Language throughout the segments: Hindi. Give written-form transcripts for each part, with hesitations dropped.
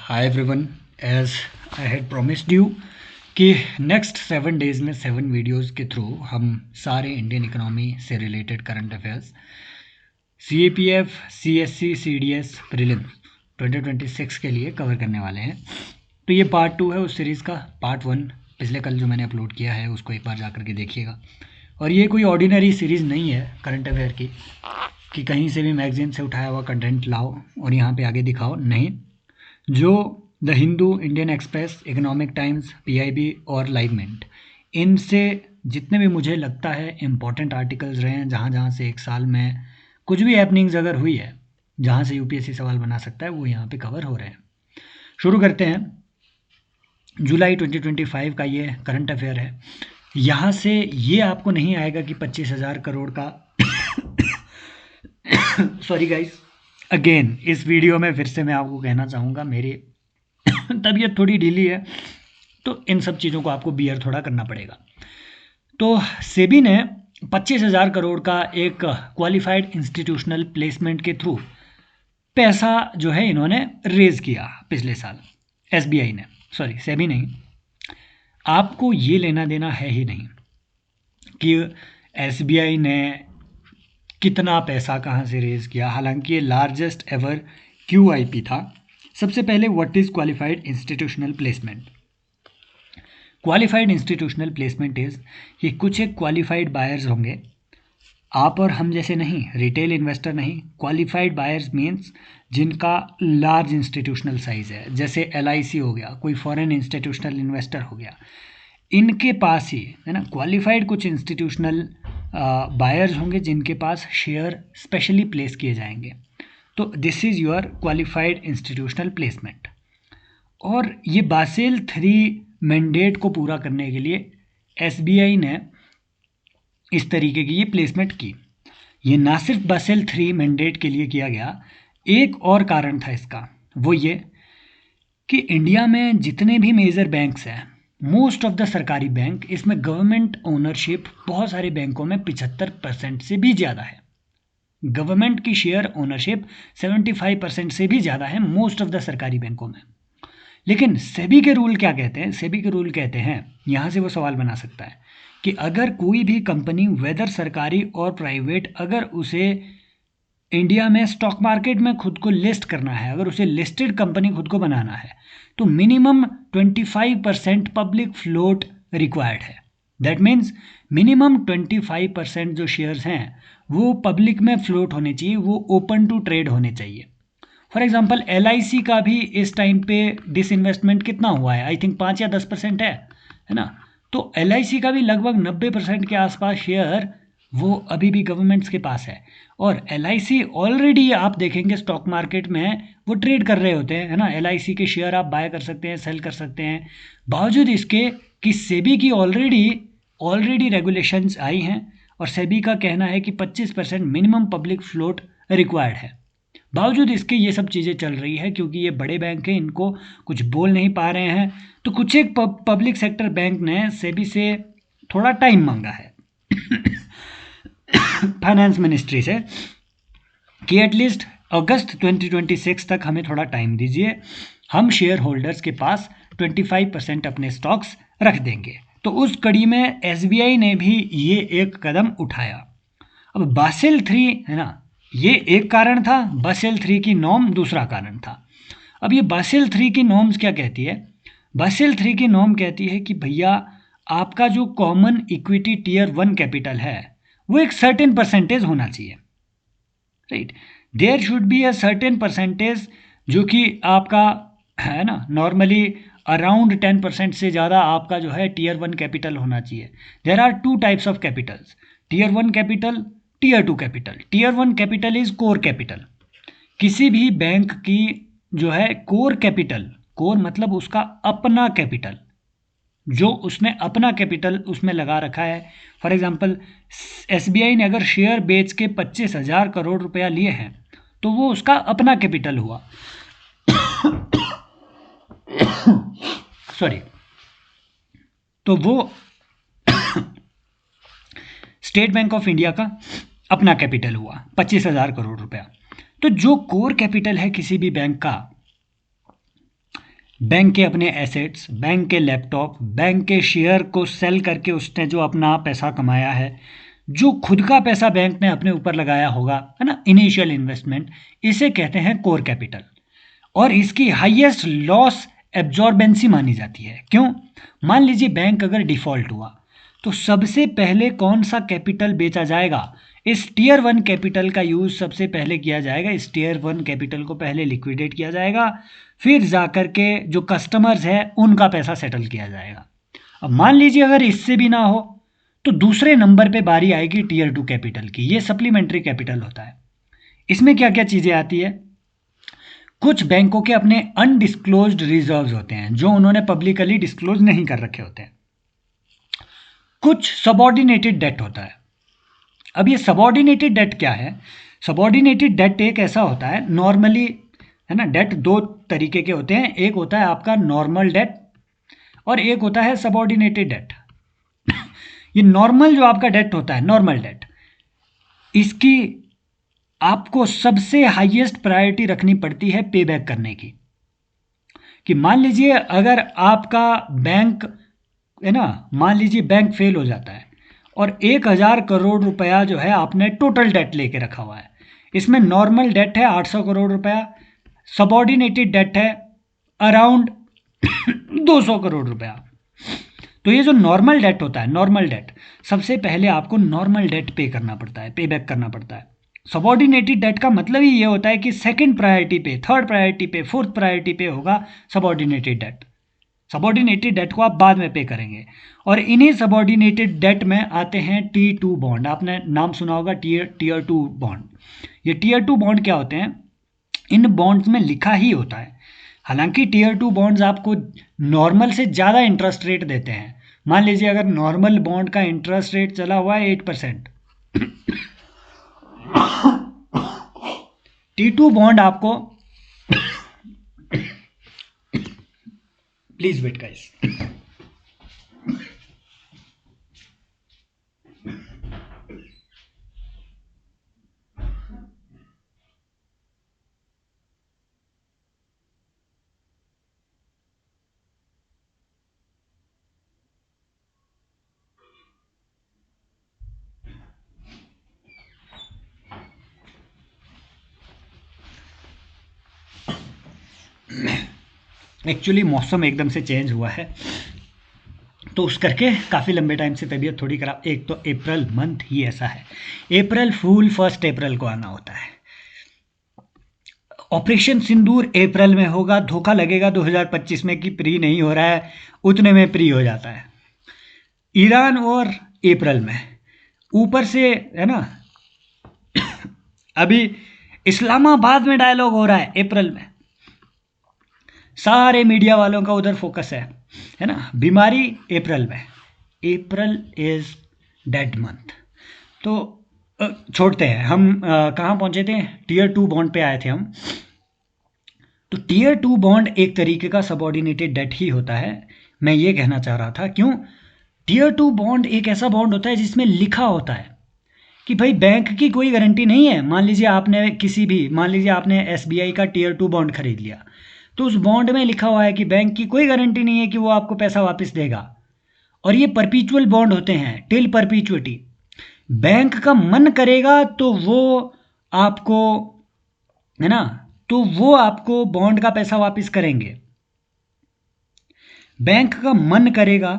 Hi everyone, as I had promised you कि नेक्स्ट 7 डेज़ में 7 वीडियोस के थ्रू हम सारे इंडियन इकोनॉमी से related current affairs CAPF, CSC, CDS prelims 2026 के लिए कवर करने वाले हैं। तो ये पार्ट 2 है उस सीरीज़ का। पार्ट 1 पिछले कल जो मैंने अपलोड किया है उसको एक बार जा कर के देखिएगा। और ये कोई ऑर्डिनरी सीरीज़ नहीं है करंट अफेयर की कि कहीं से भी मैगजीन से उठाया हुआ कंटेंट लाओ और यहाँ पे आगे दिखाओ। नहीं, जो the Hindu, Indian express, economic times, PIB और लाइव मिंट, इनसे जितने भी मुझे लगता है इम्पॉर्टेंट आर्टिकल्स रहे हैं, जहाँ जहाँ से एक साल में कुछ भी हैपनिंग्स अगर हुई है, जहाँ से UPSC सवाल बना सकता है, वो यहाँ पे कवर हो रहे हैं। शुरू करते हैं। जुलाई 2025 का ये करंट अफेयर है। यहाँ से ये आपको नहीं आएगा कि 25,000 करोड़ का सॉरी गाइस, अगेन इस वीडियो में फिर से मैं आपको कहना चाहूँगा, मेरी तबीयत थोड़ी ढीली है, तो इन सब चीज़ों को आपको बियर थोड़ा करना पड़ेगा। तो सेबी ने 25,000 करोड़ का एक क्वालिफाइड इंस्टीट्यूशनल प्लेसमेंट के थ्रू पैसा जो है इन्होंने रेज किया पिछले साल। SBI ने, सॉरी सेबी नहीं, आपको ये लेना देना है ही नहीं कि SBI ने कितना पैसा कहाँ से रेज किया। हालांकि ये लार्जेस्ट एवर QIP था। सबसे पहले what is qualified institutional placement? Qualified institutional placement is कि कुछ एक क्वालिफाइड बायर्स होंगे, आप और हम जैसे नहीं, रिटेल इन्वेस्टर नहीं। क्वालिफाइड बायर्स मीन्स जिनका लार्ज इंस्टीट्यूशनल साइज है, जैसे LIC हो गया, कोई फॉरेन इंस्टीट्यूशनल इन्वेस्टर हो गया, इनके पास ही है ना क्वालिफाइड कुछ इंस्टीट्यूशनल बायर्स होंगे जिनके पास शेयर स्पेशली प्लेस किए जाएंगे। तो this is your qualified institutional placement. और ये बासेल 3 मैंडेट को पूरा करने के लिए SBI ने इस तरीके की ये प्लेसमेंट की। ये ना सिर्फ बासेल 3 मैंडेट के लिए किया गया, एक और कारण था इसका, वो ये कि इंडिया में जितने भी मेजर बैंक्स हैं, मोस्ट ऑफ द सरकारी बैंक, इसमें गवर्नमेंट ओनरशिप बहुत सारे बैंकों में 75% से भी ज़्यादा है। गवर्नमेंट की शेयर ओनरशिप 75% से भी ज़्यादा है मोस्ट ऑफ द सरकारी बैंकों में। लेकिन सेबी के रूल क्या कहते हैं? सेबी के रूल कहते हैं, यहाँ से वो सवाल बना सकता है कि अगर कोई भी कंपनी, वेदर सरकारी और प्राइवेट, अगर उसे इंडिया में स्टॉक मार्केट में खुद को लिस्ट करना है, अगर उसे लिस्टेड कंपनी खुद को बनाना है, तो मिनिमम 25% पब्लिक फ्लोट रिक्वायर्ड है। दैट मीन्स मिनिमम 25% जो शेयर्स हैं वो पब्लिक में फ्लोट होने चाहिए, वो ओपन टू ट्रेड होने चाहिए। फॉर एग्जाम्पल LIC का भी इस टाइम पे डिसइन्वेस्टमेंट कितना हुआ है? आई थिंक 5 या 10% है ना। तो LIC का भी लगभग 90% के आसपास शेयर वो अभी भी गवर्नमेंट्स के पास है। और LIC ऑलरेडी आप देखेंगे स्टॉक मार्केट में वो ट्रेड कर रहे होते हैं, है ना। LIC के शेयर आप बाय कर सकते हैं, सेल कर सकते हैं। बावजूद इसके कि सेबी की ऑलरेडी रेगुलेशंस आई हैं और सेबी का कहना है कि 25% मिनिमम पब्लिक फ्लोट रिक्वायर्ड है। बावजूद इसके ये सब चीज़ें चल रही है क्योंकि ये बड़े बैंक हैं, इनको कुछ बोल नहीं पा रहे हैं। तो कुछ एक पब्लिक सेक्टर बैंक ने सेबी से थोड़ा टाइम मांगा है फाइनेंस मिनिस्ट्री से कि एटलीस्ट अगस्त 2026 तक हमें थोड़ा टाइम दीजिए, हम शेयर होल्डर्स के पास 25% अपने स्टॉक्स रख देंगे। तो उस कड़ी में SBI ने भी ये एक कदम उठाया। अब बासेल 3 है ना, ये एक कारण था, बासेल 3 की नॉर्म दूसरा कारण था। अब ये बासेल 3 की नॉर्म्स क्या कहती है? बासेल 3 की नॉर्म कहती है कि भैया आपका जो कॉमन इक्विटी टियर 1 कैपिटल है वो एक सर्टेन परसेंटेज होना चाहिए, right. There should be a certain percentage जो कि आपका है ना, नॉर्मली अराउंड 10% से ज़्यादा आपका जो है टियर 1 कैपिटल होना चाहिए। There are 2 types of capitals, tier 1 capital, tier 2 capital. Tier 1 capital is core capital. किसी भी बैंक की जो है कोर कैपिटल, कोर मतलब उसका अपना कैपिटल, जो उसने अपना कैपिटल उसमें लगा रखा है। फॉर एग्जांपल SBI ने अगर शेयर बेच के 25,000 करोड़ रुपया लिए हैं तो वो उसका अपना कैपिटल हुआ सॉरी। तो वो स्टेट बैंक ऑफ इंडिया का अपना कैपिटल हुआ 25,000 करोड़ रुपया। तो जो कोर कैपिटल है किसी भी बैंक का, बैंक के अपने एसेट्स, बैंक के लैपटॉप, बैंक के शेयर को सेल करके उसने जो अपना पैसा कमाया है, जो खुद का पैसा बैंक ने अपने ऊपर लगाया होगा, है ना, इनिशियल इन्वेस्टमेंट, इसे कहते हैं कोर कैपिटल। और इसकी हाईएस्ट लॉस एब्जॉर्बेंसी मानी जाती है। क्यों? मान लीजिए बैंक अगर डिफॉल्ट हुआ तो सबसे पहले कौन सा कैपिटल बेचा जाएगा? इस टीयर वन कैपिटल का यूज सबसे पहले किया जाएगा। इस टीयर वन कैपिटल को पहले लिक्विडेट किया जाएगा, फिर जाकर के जो कस्टमर्स है उनका पैसा सेटल किया जाएगा। अब मान लीजिए अगर इससे भी ना हो तो दूसरे नंबर पे बारी आएगी टीयर टू कैपिटल की। ये सप्लीमेंट्री कैपिटल होता है। इसमें क्या क्या चीज़ें आती है? कुछ बैंकों के अपने अनडिस्क्लोज्ड रिजर्व्स होते हैं जो उन्होंने पब्लिकली डिस्क्लोज नहीं कर रखे होते हैं। कुछ सबऑर्डिनेटेड डेट होता है। अब ये सबऑर्डिनेटेड डेट क्या है? सबऑर्डिनेटेड डेट एक ऐसा होता है, नॉर्मली, है ना, डेट दो तरीके के होते हैं। एक होता है आपका नॉर्मल डेट और एक होता है सबऑर्डिनेटेड डेट। ये नॉर्मल जो आपका डेट होता है, नॉर्मल डेट, इसकी आपको सबसे हाईएस्ट प्रायोरिटी रखनी पड़ती है पे बैक करने की। कि मान लीजिए अगर आपका बैंक, है ना, मान लीजिए बैंक फेल हो जाता है और 1,000 करोड़ रुपया जो है आपने टोटल डेट लेके रखा हुआ है। इसमें नॉर्मल डेट है 800 करोड़ रुपया, सबऑर्डिनेटेड डेट है अराउंड 200 करोड़ रुपया। तो ये जो नॉर्मल डेट होता है, नॉर्मल डेट, सबसे पहले आपको नॉर्मल डेट पे करना पड़ता है, पे बैक करना पड़ता है। सबऑर्डिनेटेड डेट का मतलब ही ये होता है कि सेकंड प्रायोरिटी पे, थर्ड प्रायोरिटी पे, फोर्थ प्रायोरिटी पे होगा सबऑर्डिनेटेड डेट। सबऑर्डिनेटेड डेट को आप बाद में पे करेंगे। और इन्हीं सबऑर्डिनेटेड डेट में आते हैं T2 बॉन्ड। आपने नाम सुना होगा टीयर टू बॉन्ड। ये टीयर टू बॉन्ड क्या होते हैं? इन बॉन्ड्स में लिखा ही होता है, हालांकि टीयर टू बॉन्ड्स आपको नॉर्मल से ज़्यादा इंटरेस्ट रेट देते हैं। मान लीजिए अगर नॉर्मल बॉन्ड का इंटरेस्ट रेट चला हुआ है 8%, T2 बॉन्ड आपको, प्लीज वेट गाइस, एक्चुअली मौसम एकदम से चेंज हुआ है तो उस करके काफ़ी लंबे टाइम से तबीयत थोड़ी खराब। एक तो अप्रैल मंथ ही ऐसा है, अप्रैल फूल 1 अप्रैल को आना होता है। ऑपरेशन सिंदूर अप्रैल में होगा, धोखा लगेगा 2025 में कि प्री नहीं हो रहा है, उतने में प्री हो जाता है। ईरान और अप्रैल में, ऊपर से, है ना, अभी इस्लामाबाद में डायलॉग हो रहा है अप्रैल में, सारे मीडिया वालों का उधर फोकस है ना। बीमारी अप्रैल में, अप्रैल इज डेड मंथ। तो छोड़ते हैं हम, कहाँ पहुंचे थे? टीयर टू बॉन्ड पे आए थे हम। तो टीयर टू बॉन्ड एक तरीके का सबऑर्डिनेटेड डेट ही होता है, मैं ये कहना चाह रहा था। क्यों? टीयर टू बॉन्ड एक ऐसा बॉन्ड होता है जिसमें लिखा होता है कि भाई बैंक की कोई गारंटी नहीं है। मान लीजिए आपने किसी भी, मान लीजिए आपने एसबीआई का टीयर टू बॉन्ड खरीद लिया, तो उस बॉन्ड में लिखा हुआ है कि बैंक की कोई गारंटी नहीं है कि वो आपको पैसा वापस देगा। और ये परपीचुअल बॉन्ड होते हैं, टिल परपीचुअटी। बैंक का मन करेगा तो वो आपको, है ना, तो वो आपको बॉन्ड का पैसा वापस करेंगे। बैंक का मन करेगा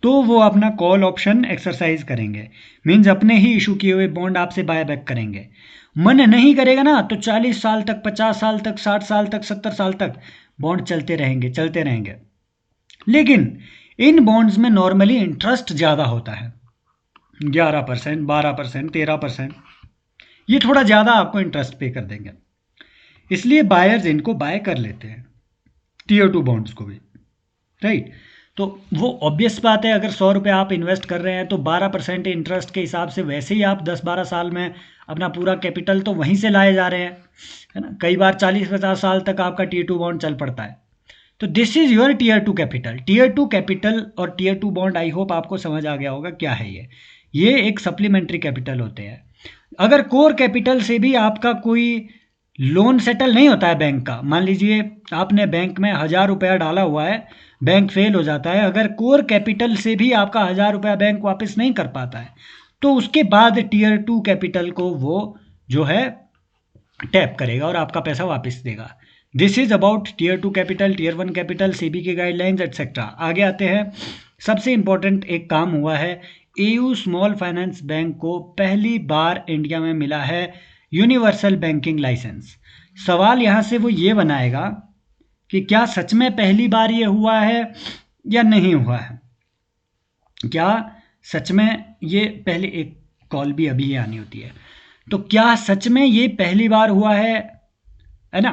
तो वो अपना कॉल ऑप्शन एक्सरसाइज करेंगे, मीन्स अपने ही इशू किए हुए बॉन्ड आपसे बाय बैक करेंगे। मन नहीं करेगा ना तो 40 साल तक, 50 साल तक, 60 साल तक, 70 साल तक बॉन्ड चलते रहेंगे, चलते रहेंगे। लेकिन इन बॉन्ड्स में नॉर्मली इंटरेस्ट ज़्यादा होता है, 11%, 12%, 13%। ये थोड़ा ज़्यादा आपको इंटरेस्ट पे कर देंगे, इसलिए बायर्स इनको बाय कर लेते हैं, टीयर टू बॉन्ड्स को भी, राइट। तो वो ऑब्वियस बात है, अगर 100 रुपये आप इन्वेस्ट कर रहे हैं तो 12% इंटरेस्ट के हिसाब से वैसे ही आप 10-12 साल में अपना पूरा कैपिटल तो वहीं से लाए जा रहे हैं, है ना। कई बार 40-50 साल तक आपका टीयर टू बॉन्ड चल पड़ता है। तो this is your tier two capital. Tier two capital और tier two bond, I hope आपको समझ आ गया होगा क्या है ये एक सप्लीमेंट्री कैपिटल होते हैं। अगर कोर कैपिटल से भी आपका कोई लोन सेटल नहीं होता है बैंक का। मान लीजिए आपने बैंक में 1,000 रुपया डाला हुआ है, बैंक फेल हो जाता है, अगर कोर कैपिटल से भी आपका 1,000 रुपया बैंक वापस नहीं कर पाता है, तो उसके बाद टीयर 2 कैपिटल को वो जो है टैप करेगा और आपका पैसा वापस देगा। This is about tier 2 capital, tier 1 capital, SEBI के गाइडलाइंस एटसेट्रा। आगे आते हैं, सबसे इंपॉर्टेंट एक काम हुआ है, एयू स्मॉल फाइनेंस बैंक को पहली बार इंडिया में मिला है यूनिवर्सल बैंकिंग लाइसेंस। सवाल यहाँ से वो ये बनाएगा कि क्या सच में पहली बार ये हुआ है या नहीं हुआ है, क्या सच में ये पहले, एक कॉल भी अभी ही आनी होती है, तो क्या सच में ये पहली बार हुआ है ना?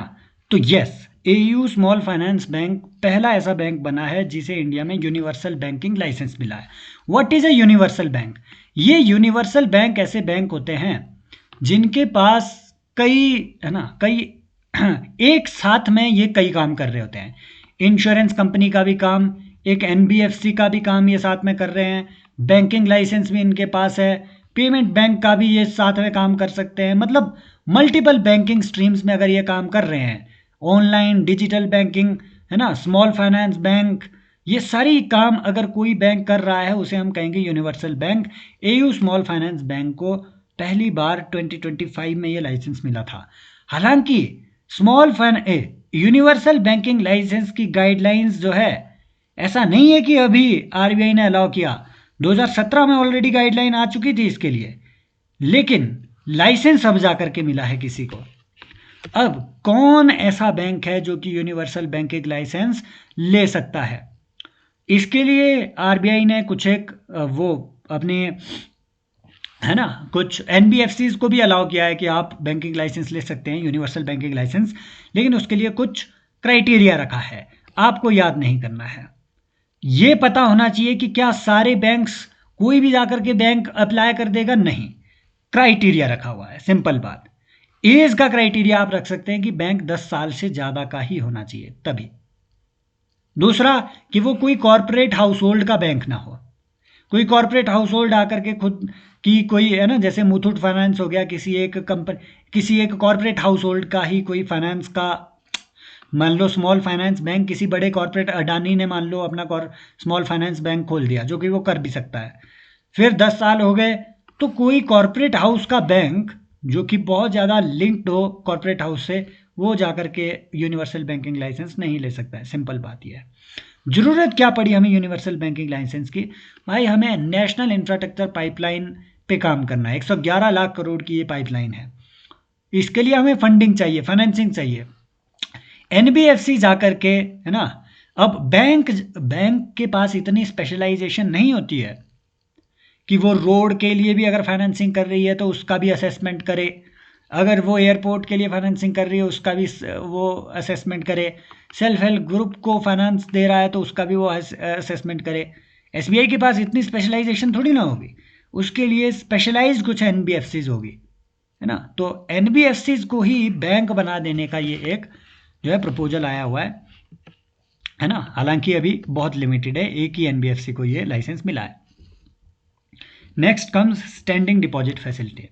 तो yes, AU small finance bank पहला ऐसा बैंक बना है जिसे इंडिया में यूनिवर्सल बैंकिंग लाइसेंस मिला है। What is a universal bank? ये यूनिवर्सल बैंक ऐसे बैंक होते हैं जिनके पास कई, है ना, कई एक साथ में ये कई काम कर रहे होते हैं। इंश्योरेंस कंपनी का भी काम, एक एनबीएफसी का भी काम ये साथ में कर रहे हैं, बैंकिंग लाइसेंस भी इनके पास है, पेमेंट बैंक का भी ये साथ में काम कर सकते हैं। मतलब मल्टीपल बैंकिंग स्ट्रीम्स में अगर ये काम कर रहे हैं, ऑनलाइन डिजिटल बैंकिंग, है ना, स्मॉल फाइनेंस बैंक, ये सारी काम अगर कोई बैंक कर रहा है उसे हम कहेंगे universal bank. AU small finance bank को पहली बार 2025 में ये लाइसेंस मिला था। हालांकि स्मॉल यूनिवर्सल बैंकिंग लाइसेंस की गाइडलाइंस जो है, ऐसा नहीं है कि अभी आरबीआई ने अलाउ किया, 2017 में ऑलरेडी गाइडलाइन आ चुकी थी इसके लिए, लेकिन लाइसेंस अब जाकर के मिला है किसी को। अब कौन ऐसा बैंक है जो कि यूनिवर्सल बैंकिंग लाइसेंस ले सकता है? इसके लिए आरबीआई ने कुछ एक वो अपने, है ना, कुछ एनबीएफसीज को भी अलाउ किया है कि आप बैंकिंग लाइसेंस ले सकते हैं, यूनिवर्सल बैंकिंग लाइसेंस, लेकिन उसके लिए कुछ क्राइटेरिया रखा है, आपको याद नहीं करना है। ये पता होना चाहिए कि क्या सारे बैंक्स, कोई भी जाकर के बैंक अप्लाई कर देगा? नहीं, क्राइटेरिया रखा हुआ है, सिंपल बात। एज का क्राइटेरिया आप रख सकते हैं कि बैंक 10 साल से ज़्यादा का ही होना चाहिए तभी। दूसरा कि वो कोई कॉरपोरेट हाउस होल्ड का बैंक ना हो, कोई कॉरपोरेट हाउस होल्ड आकर के खुद की कोई, है ना, जैसे मुथूट फाइनेंस हो गया, किसी एक कंपनी, किसी एक कॉरपोरेट हाउस होल्ड का ही कोई फाइनेंस का, मान लो स्मॉल फाइनेंस बैंक, किसी बड़े कॉरपोरेट, अडानी ने मान लो अपना स्मॉल फाइनेंस बैंक खोल दिया, जो कि वो कर भी सकता है, फिर 10 साल हो गए, तो कोई कॉरपोरेट हाउस का बैंक जो कि बहुत ज़्यादा लिंक्ड हो कॉरपोरेट हाउस से, वो जाकर के यूनिवर्सल बैंकिंग लाइसेंस नहीं ले सकता है। सिंपल बात यह है। ज़रूरत क्या पड़ी हमें यूनिवर्सल बैंकिंग लाइसेंस की? भाई हमें नेशनल इंफ्रास्ट्रक्चर पाइपलाइन पे काम करना है, 111 लाख करोड़ की ये पाइपलाइन है, इसके लिए हमें फंडिंग चाहिए, फाइनेंसिंग चाहिए। एनबीएफसी जाकर के, है ना, अब बैंक बैंक के पास इतनी स्पेशलाइजेशन नहीं होती है कि वो रोड के लिए भी अगर फाइनेंसिंग कर रही है तो उसका भी असेसमेंट करे, अगर वो एयरपोर्ट के लिए फाइनेंसिंग कर रही है उसका भी वो असेसमेंट करे, सेल्फ हेल्प ग्रुप को फाइनेंस दे रहा है तो उसका भी वो असेसमेंट करे। एसबीआई के पास इतनी स्पेशलाइजेशन थोड़ी ना होगी, उसके लिए स्पेशलाइज्ड कुछ एनबीएफसीज होगी, है ना। तो एनबीएफसीज को ही बैंक बना देने का ये एक जो है प्रपोजल आया हुआ है ना। हालांकि अभी बहुत लिमिटेड है, एक ही एनबीएफसी को ये लाइसेंस मिला है। Next comes standing deposit facility,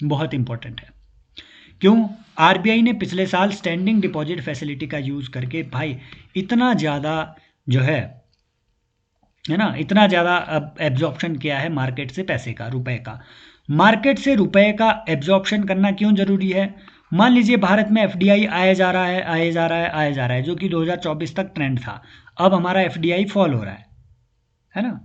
बहुत इंपॉर्टेंट है। क्यों? आरबीआई ने पिछले साल स्टैंडिंग डिपॉजिट फैसिलिटी का यूज़ करके भाई इतना ज़्यादा जो है ना, इतना ज़्यादा एब्जॉर्प्शन किया है मार्केट से पैसे का, रुपए का। मार्केट से रुपए का एब्जॉर्प्शन करना क्यों ज़रूरी है? मान लीजिए भारत में एफडीआई आया जा रहा है, आया जा रहा है, आया जा रहा है, जो कि 2024 तक ट्रेंड था। अब हमारा एफडीआई फॉल हो रहा है ना।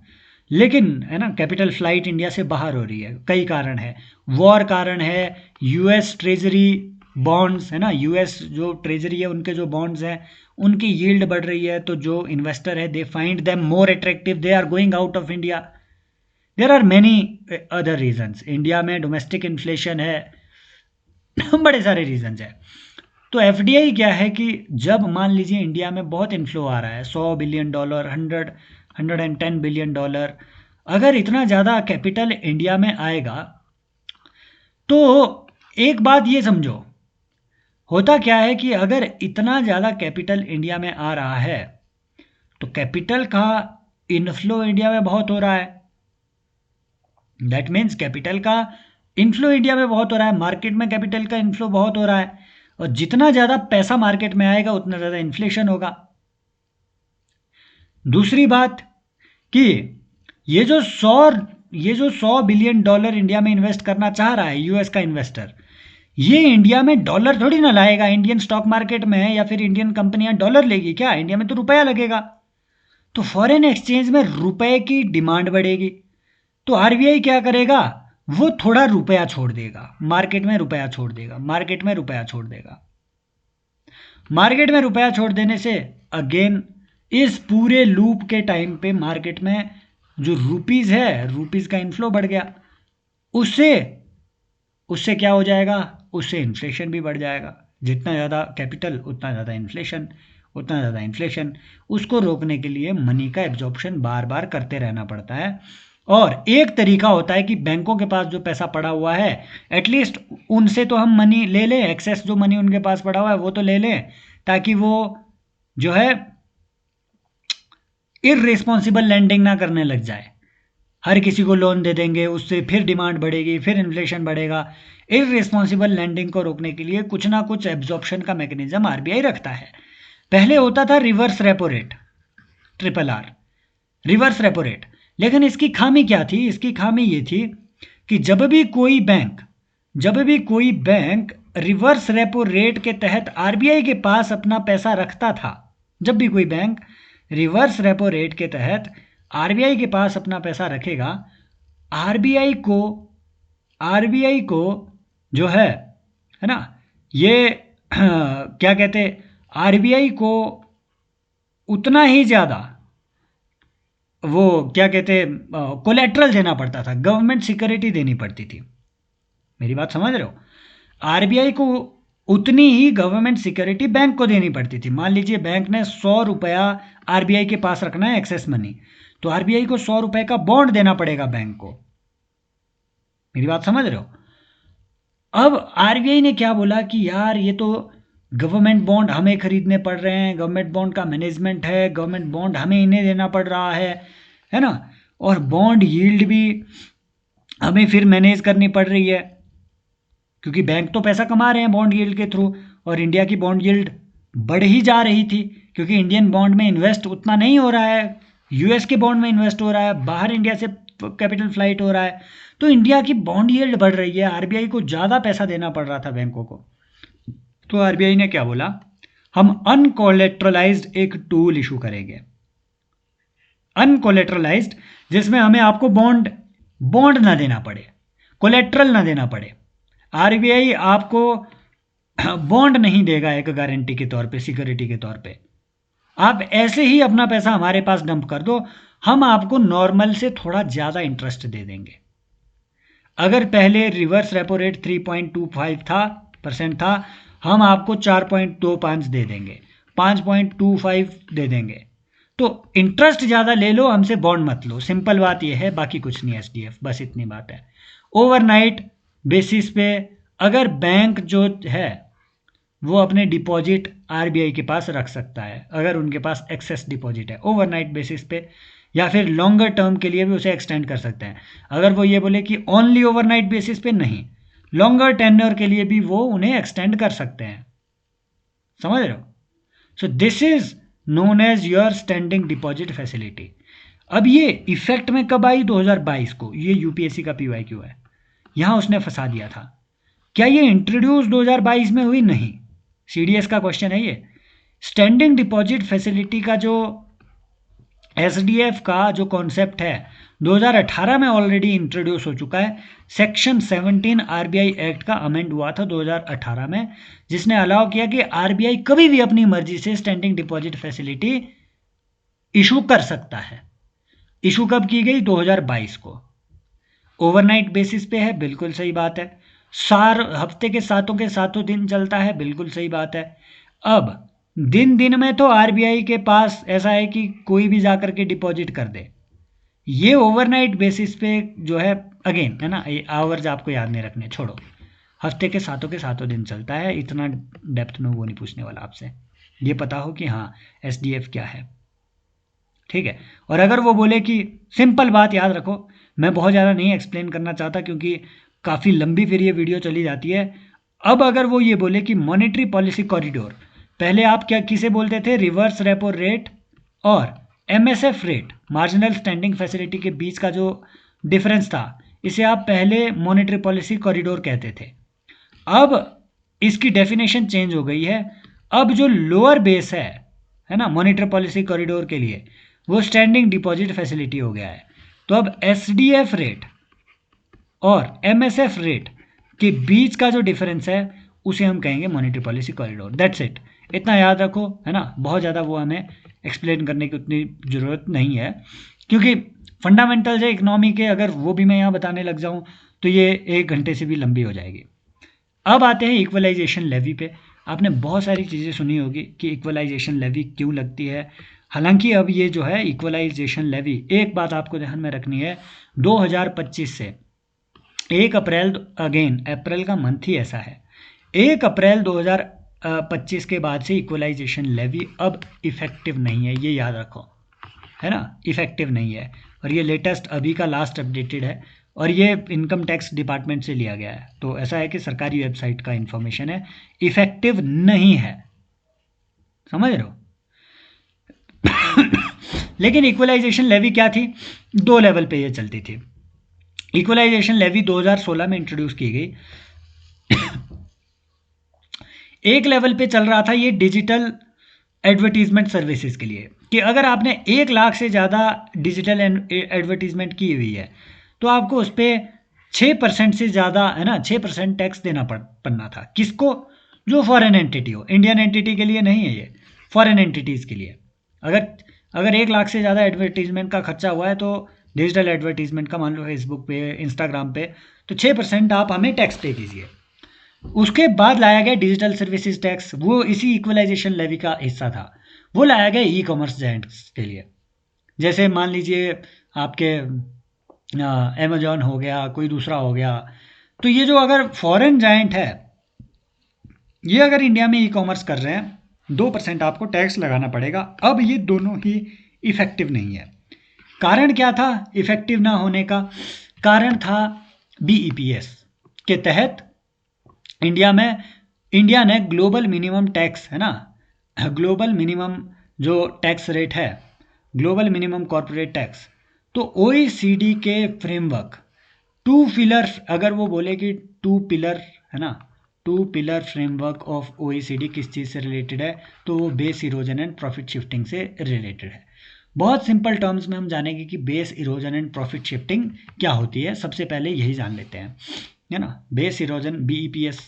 लेकिन, है ना, कैपिटल फ्लाइट इंडिया से बाहर हो रही है, कई कारण है, वॉर कारण है, यूएस ट्रेजरी बॉन्ड्स, है ना, यूएस जो ट्रेजरी है उनके जो बॉन्ड्स हैं उनकी यील्ड बढ़ रही है, तो जो इन्वेस्टर है they find them more attractive, they are going out of India. There are many other reasons, India में डोमेस्टिक इन्फ्लेशन है, बड़े सारे रीजंस है। तो एफडीआई क्या है कि जब मान लीजिए इंडिया में बहुत इन्फ्लो आ रहा है, $100 बिलियन, 110 बिलियन, अगर इतना ज़्यादा कैपिटल इंडिया में आएगा तो एक बात ये समझो, होता क्या है कि अगर इतना ज़्यादा कैपिटल इंडिया में आ रहा है तो कैपिटल का इनफ्लो इंडिया में बहुत हो रहा है, दैट मीन्स कैपिटल का इन्फ्लो इंडिया में बहुत हो रहा है, मार्केट में कैपिटल का इन्फ्लो बहुत हो रहा है, और जितना ज़्यादा पैसा मार्केट में आएगा उतना ज़्यादा इन्फ्लेशन होगा। दूसरी बात कि ये जो 100 बिलियन डॉलर इंडिया में इन्वेस्ट करना चाह रहा है यूएस का इन्वेस्टर, ये इंडिया में डॉलर थोड़ी ना लाएगा। इंडियन स्टॉक मार्केट में या फिर इंडियन कंपनियां डॉलर लेगी क्या? इंडिया में तो रुपया लगेगा। तो फॉरेन एक्सचेंज में रुपए की डिमांड बढ़ेगी, तो आरबीआई क्या करेगा? वो थोड़ा रुपया छोड़ देगा मार्केट में, रुपया छोड़ देगा मार्केट में, रुपया छोड़ देगा मार्केट में। रुपया छोड़ देने से अगेन इस पूरे लूप के टाइम पे मार्केट में जो रुपीज़ है, रुपीज़ का इन्फ्लो बढ़ गया, उससे उससे क्या हो जाएगा? उससे इन्फ्लेशन भी बढ़ जाएगा। जितना ज़्यादा कैपिटल उतना ज़्यादा इन्फ्लेशन, उतना ज़्यादा इन्फ्लेशन। उसको रोकने के लिए मनी का एब्जॉर्प्शन बार बार करते रहना पड़ता है। और एक तरीका होता है कि बैंकों के पास जो पैसा पड़ा हुआ है एटलीस्ट उनसे तो हम मनी ले लें, एक्सेस जो मनी उनके पास पड़ा हुआ है वो तो ले लें, ताकि वो जो है इररिस्पॉन्सिबल लैंडिंग ना करने लग जाए। हर किसी को लोन दे देंगे, उससे फिर डिमांड बढ़ेगी, फिर इन्फ्लेशन बढ़ेगा। इररिस्पॉन्सिबल लैंडिंग को रोकने के लिए कुछ ना कुछ एब्जॉर्प्शन का मैकेनिज्म आरबीआई रखता है। पहले होता था reverse repo rate, triple R, reverse repo rate. लेकिन इसकी खामी क्या थी? इसकी खामी ये थी कि जब भी कोई बैंक रिवर्स रेपो रेट के तहत आरबीआई के पास अपना पैसा रखता था, जब भी कोई बैंक रिवर्स रेपो रेट के तहत आरबीआई के पास अपना पैसा रखेगा, आरबीआई को जो है ना, ये क्या कहते, आरबीआई को उतना ही ज़्यादा वो क्या कहते कोलेट्रल देना पड़ता था, गवर्नमेंट सिक्योरिटी देनी पड़ती थी। मेरी बात समझ रहे हो? आरबीआई को उतनी ही गवर्नमेंट सिक्योरिटी बैंक को देनी पड़ती थी। मान लीजिए बैंक ने 100 रुपया आरबीआई के पास रखना है, एक्सेस मनी, तो आरबीआई को 100 रुपए का बॉन्ड देना पड़ेगा बैंक को। मेरी बात समझ रहे हो? अब आरबीआई ने क्या बोला कि यार ये तो गवर्नमेंट बॉन्ड हमें खरीदने पड़ रहे हैं, गवर्नमेंट बॉन्ड का मैनेजमेंट है, गवर्नमेंट बॉन्ड हमें इन्हें देना पड़ रहा है ना, और बॉन्ड यील्ड भी हमें फिर मैनेज करनी पड़ रही है, क्योंकि बैंक तो पैसा कमा रहे हैं बॉन्ड यील्ड के थ्रू, और इंडिया की बॉन्ड यील्ड बढ़ ही जा रही थी, क्योंकि इंडियन बॉन्ड में इन्वेस्ट उतना नहीं हो रहा है, यूएस के बॉन्ड में इन्वेस्ट हो रहा है, बाहर इंडिया से कैपिटल फ्लाइट हो रहा है, तो इंडिया की बॉन्ड यील्ड बढ़ रही है, आरबीआई को ज़्यादा पैसा देना पड़ रहा था बैंकों को। तो आरबीआई ने क्या बोला? हम अनकोलेट्रलाइज्ड एक टूल इशू करेंगे, अनकोलेट्रलाइज्ड, जिसमें हमें आपको बॉन्ड ना देना पड़े, कोलेट्रल ना देना पड़े। आरबीआई आपको बॉन्ड नहीं देगा एक गारंटी के तौर पे, सिक्योरिटी के तौर पे। आप ऐसे ही अपना पैसा हमारे पास डंप कर दो, हम आपको नॉर्मल से थोड़ा ज़्यादा इंटरेस्ट दे देंगे। अगर पहले रिवर्स रेपो रेट 3.25 था, हम आपको 4.25 दे देंगे, 5.25 दे देंगे। तो इंटरेस्ट ज़्यादा ले लो, हमसे बॉन्ड मत लो। सिंपल बात यह है, बाकी कुछ नहीं एसडीएफ, बस इतनी बात है। ओवरनाइट बेसिस पे अगर बैंक जो है वो अपने डिपॉजिट आरबीआई के पास रख सकता है, अगर उनके पास एक्सेस डिपॉजिट है ओवरनाइट बेसिस पे, या फिर लॉन्गर टर्म के लिए भी उसे एक्सटेंड कर सकते हैं। अगर वो ये बोले कि ओनली ओवरनाइट बेसिस पे नहीं, लॉन्गर टेन्योर के लिए भी वो उन्हें एक्सटेंड कर सकते हैं। समझ रहे हो? So this is known as your standing deposit facility. अब ये इफेक्ट में कब आई? 2022 को। ये यूपीएससी का पीवाईक्यू है, यहां उसने फंसा दिया था। क्या ये इंट्रोड्यूस 2022 में हुई? नहीं, सीडीएस का क्वेश्चन है ये। स्टैंडिंग डिपॉजिट फैसिलिटी का जो एसडीएफ का जो कॉन्सेप्ट है 2018 में ऑलरेडी इंट्रोड्यूस हो चुका है। सेक्शन 17 आरबीआई एक्ट का अमेंड हुआ था 2018 में, जिसने अलाउ किया कि आरबीआई कभी भी अपनी मर्जी से स्टैंडिंग डिपॉजिट फैसिलिटी इशू कर सकता है। इशू कब की गई? 2022 को। ओवरनाइट बेसिस पे है, बिल्कुल सही बात है। हफ्ते के सातों दिन चलता है, बिल्कुल सही बात है। अब दिन में तो आरबीआई के पास ऐसा है कि कोई भी जाकर के डिपॉजिट कर दे। ये ओवरनाइट बेसिस पे जो है, अगेन है ना, ये आवर्स आपको याद नहीं रखने, छोड़ो। हफ्ते के सातों दिन चलता है, इतना डेप्थ में वो नहीं पूछने वाला आपसे। ये पता हो कि हाँ एसडीएफ क्या है, ठीक है। और अगर वो बोले कि, सिंपल बात याद रखो, मैं बहुत ज़्यादा नहीं एक्सप्लेन करना चाहता क्योंकि काफ़ी लंबी फिर ये वीडियो चली जाती है। अब अगर वो ये बोले कि मॉनेटरी पॉलिसी कॉरिडोर, पहले आप क्या किसे बोलते थे, रिवर्स रेपो रेट और MSF rate, marginal standing facility के बीच का जो डिफरेंस था, इसे आप पहले मॉनेटरी पॉलिसी कॉरिडोर कहते थे। अब इसकी डेफिनेशन चेंज हो गई है। अब जो लोअर बेस है ना, मॉनेटरी पॉलिसी कॉरिडोर के लिए, वो स्टैंडिंग डिपॉजिट फैसिलिटी हो गया है। तो अब एसडीएफ रेट और एमएसएफ रेट के बीच का जो डिफरेंस है उसे हम कहेंगे monetary policy corridor. That's it, इतना याद रखो, है ना। बहुत ज़्यादा वो हमें एक्सप्लेन करने की उतनी ज़रूरत नहीं है, क्योंकि फंडामेंटल्स है इकोनॉमी के, अगर वो भी मैं यहाँ बताने लग जाऊँ तो ये 1 घंटे से भी लंबी हो जाएगी। अब आते हैं इक्वलाइजेशन लेवी पे। आपने बहुत सारी चीज़ें सुनी होगी कि इक्वलाइजेशन लेवी क्यों लगती है। हालांकि अब ये जो है इक्वलाइजेशन लेवी, एक बात आपको ध्यान में रखनी है, 2025 से 1 अप्रैल, अगेन अप्रैल का मंथ ही ऐसा है, 1 अप्रैल 2025 के बाद से इक्वलाइजेशन लेवी अब इफेक्टिव नहीं है, ये याद रखो, है ना, इफेक्टिव नहीं है। और ये लेटेस्ट अभी का लास्ट अपडेटेड है, और ये इनकम टैक्स डिपार्टमेंट से लिया गया है। तो ऐसा है कि सरकारी वेबसाइट का इंफॉर्मेशन है, इफेक्टिव नहीं है, समझ रहे हो। लेकिन इक्वलाइजेशन लेवी क्या थी, 2 लेवल पे ये चलती थी। इक्वलाइजेशन लेवी 2016 में इंट्रोड्यूस की गई। एक लेवल पे चल रहा था ये डिजिटल एडवर्टीजमेंट सर्विसेज के लिए, कि अगर आपने 1 लाख से ज़्यादा डिजिटल एडवर्टीजमेंट की हुई है तो आपको उस पर 6% से ज़्यादा, है ना, 6% टैक्स देना पड़ना था। किसको, जो फॉरेन एंटिटी हो, इंडियन एंटिटी के लिए नहीं है ये, फॉरेन एंटिटीज़ के लिए। अगर 1 लाख से ज़्यादा एडवर्टीजमेंट का खर्चा हुआ है तो डिजिटल एडवर्टीजमेंट का, मान लो फेसबुक पे, इंस्टाग्राम पे, तो 6% आप हमें टैक्स पे कीजिए। उसके बाद लाया गया डिजिटल सर्विसेज टैक्स, वो इसी इक्वलाइजेशन लेवी का हिस्सा था। वो लाया गया ई कॉमर्स जायंट्स के लिए, जैसे मान लीजिए आपके अमेजॉन हो गया, कोई दूसरा हो गया। तो ये जो अगर फॉरेन जायंट है, ये अगर इंडिया में ई कॉमर्स कर रहे हैं, 2% आपको टैक्स लगाना पड़ेगा। अब ये दोनों ही इफेक्टिव नहीं है। कारण क्या था इफेक्टिव ना होने का, कारण था बीईपीएस के तहत इंडिया ने ग्लोबल मिनिमम टैक्स, है ना, ग्लोबल मिनिमम जो टैक्स रेट है, ग्लोबल मिनिमम कॉर्पोरेट टैक्स, तो ओईसीडी के फ्रेमवर्क 2 पिलर, अगर वो बोले कि 2 पिलर, है ना, 2 पिलर फ्रेमवर्क ऑफ ओईसीडी किस चीज़ से रिलेटेड है, तो वो base erosion and profit shifting से रिलेटेड है। बहुत सिंपल टर्म्स में हम जानेंगे कि base erosion and profit shifting क्या होती है। सबसे पहले यही जान लेते हैं, है ना, बेस इरोजन, बीईपीएस,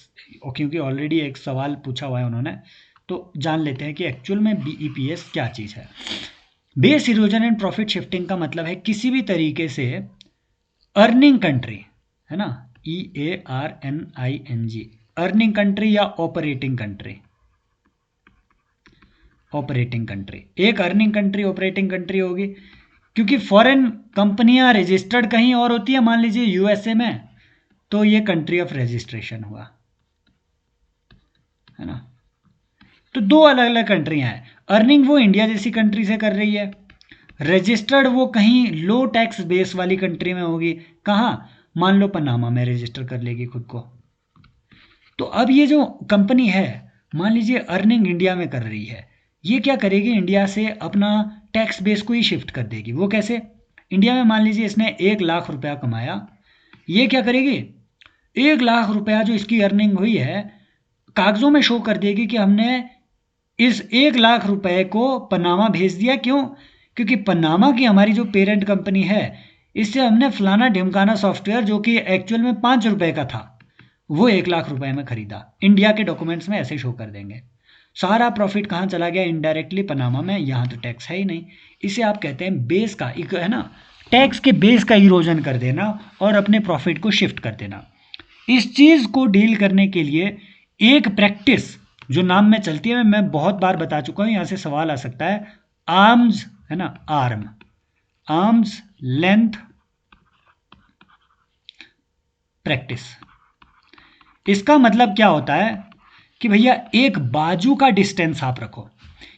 क्योंकि ऑलरेडी एक सवाल पूछा हुआ है उन्होंने, तो जान लेते हैं कि एक्चुअल में बीईपीएस क्या चीज़ है। Base erosion and profit shifting का मतलब है किसी भी तरीके से अर्निंग कंट्री, है ना, EARNING, अर्निंग कंट्री या ऑपरेटिंग कंट्री, ऑपरेटिंग कंट्री, एक अर्निंग कंट्री ऑपरेटिंग कंट्री होगी, क्योंकि फॉरेन कंपनियां रजिस्टर्ड कहीं और होती है, मान लीजिए यूएसए में, तो ये कंट्री ऑफ रजिस्ट्रेशन हुआ, है ना। तो 2 अलग अलग कंट्रियां हैं। अर्निंग वो इंडिया जैसी कंट्री से कर रही है, रजिस्टर्ड वो कहीं लो टैक्स बेस वाली कंट्री में होगी, कहाँ, मान लो पनामा में रजिस्टर कर लेगी खुद को। तो अब ये जो कंपनी है, मान लीजिए अर्निंग इंडिया में कर रही है, ये क्या करेगी, इंडिया से अपना टैक्स बेस को ही शिफ्ट कर देगी। वो कैसे, इंडिया में मान लीजिए इसने 1 लाख रुपया कमाया, ये क्या करेगी, 1 लाख रुपया जो इसकी अर्निंग हुई है, कागजों में शो कर देगी कि हमने इस 1 लाख रुपए को पनामा भेज दिया। क्यों, क्योंकि पनामा की हमारी जो पेरेंट कंपनी है, इससे हमने फलाना ढिमकाना सॉफ्टवेयर जो कि एक्चुअल में 5 रुपए का था, वो 1 लाख रुपए में खरीदा। इंडिया के डॉक्यूमेंट्स में ऐसे शो कर देंगे। सारा प्रॉफिट कहाँ चला गया, इनडायरेक्टली पनामा में, यहाँ तो टैक्स है ही नहीं। इसे आप कहते हैं बेस का, है ना, टैक्स के बेस का इरोजन कर देना और अपने प्रॉफिट को शिफ्ट कर देना। इस चीज़ को डील करने के लिए एक प्रैक्टिस जो नाम में चलती है, मैं बहुत बार बता चुका हूँ, यहाँ से सवाल आ सकता है, आर्म्स, है ना, आर्म्स लेंथ प्रैक्टिस। इसका मतलब क्या होता है कि भैया एक बाजू का डिस्टेंस आप रखो,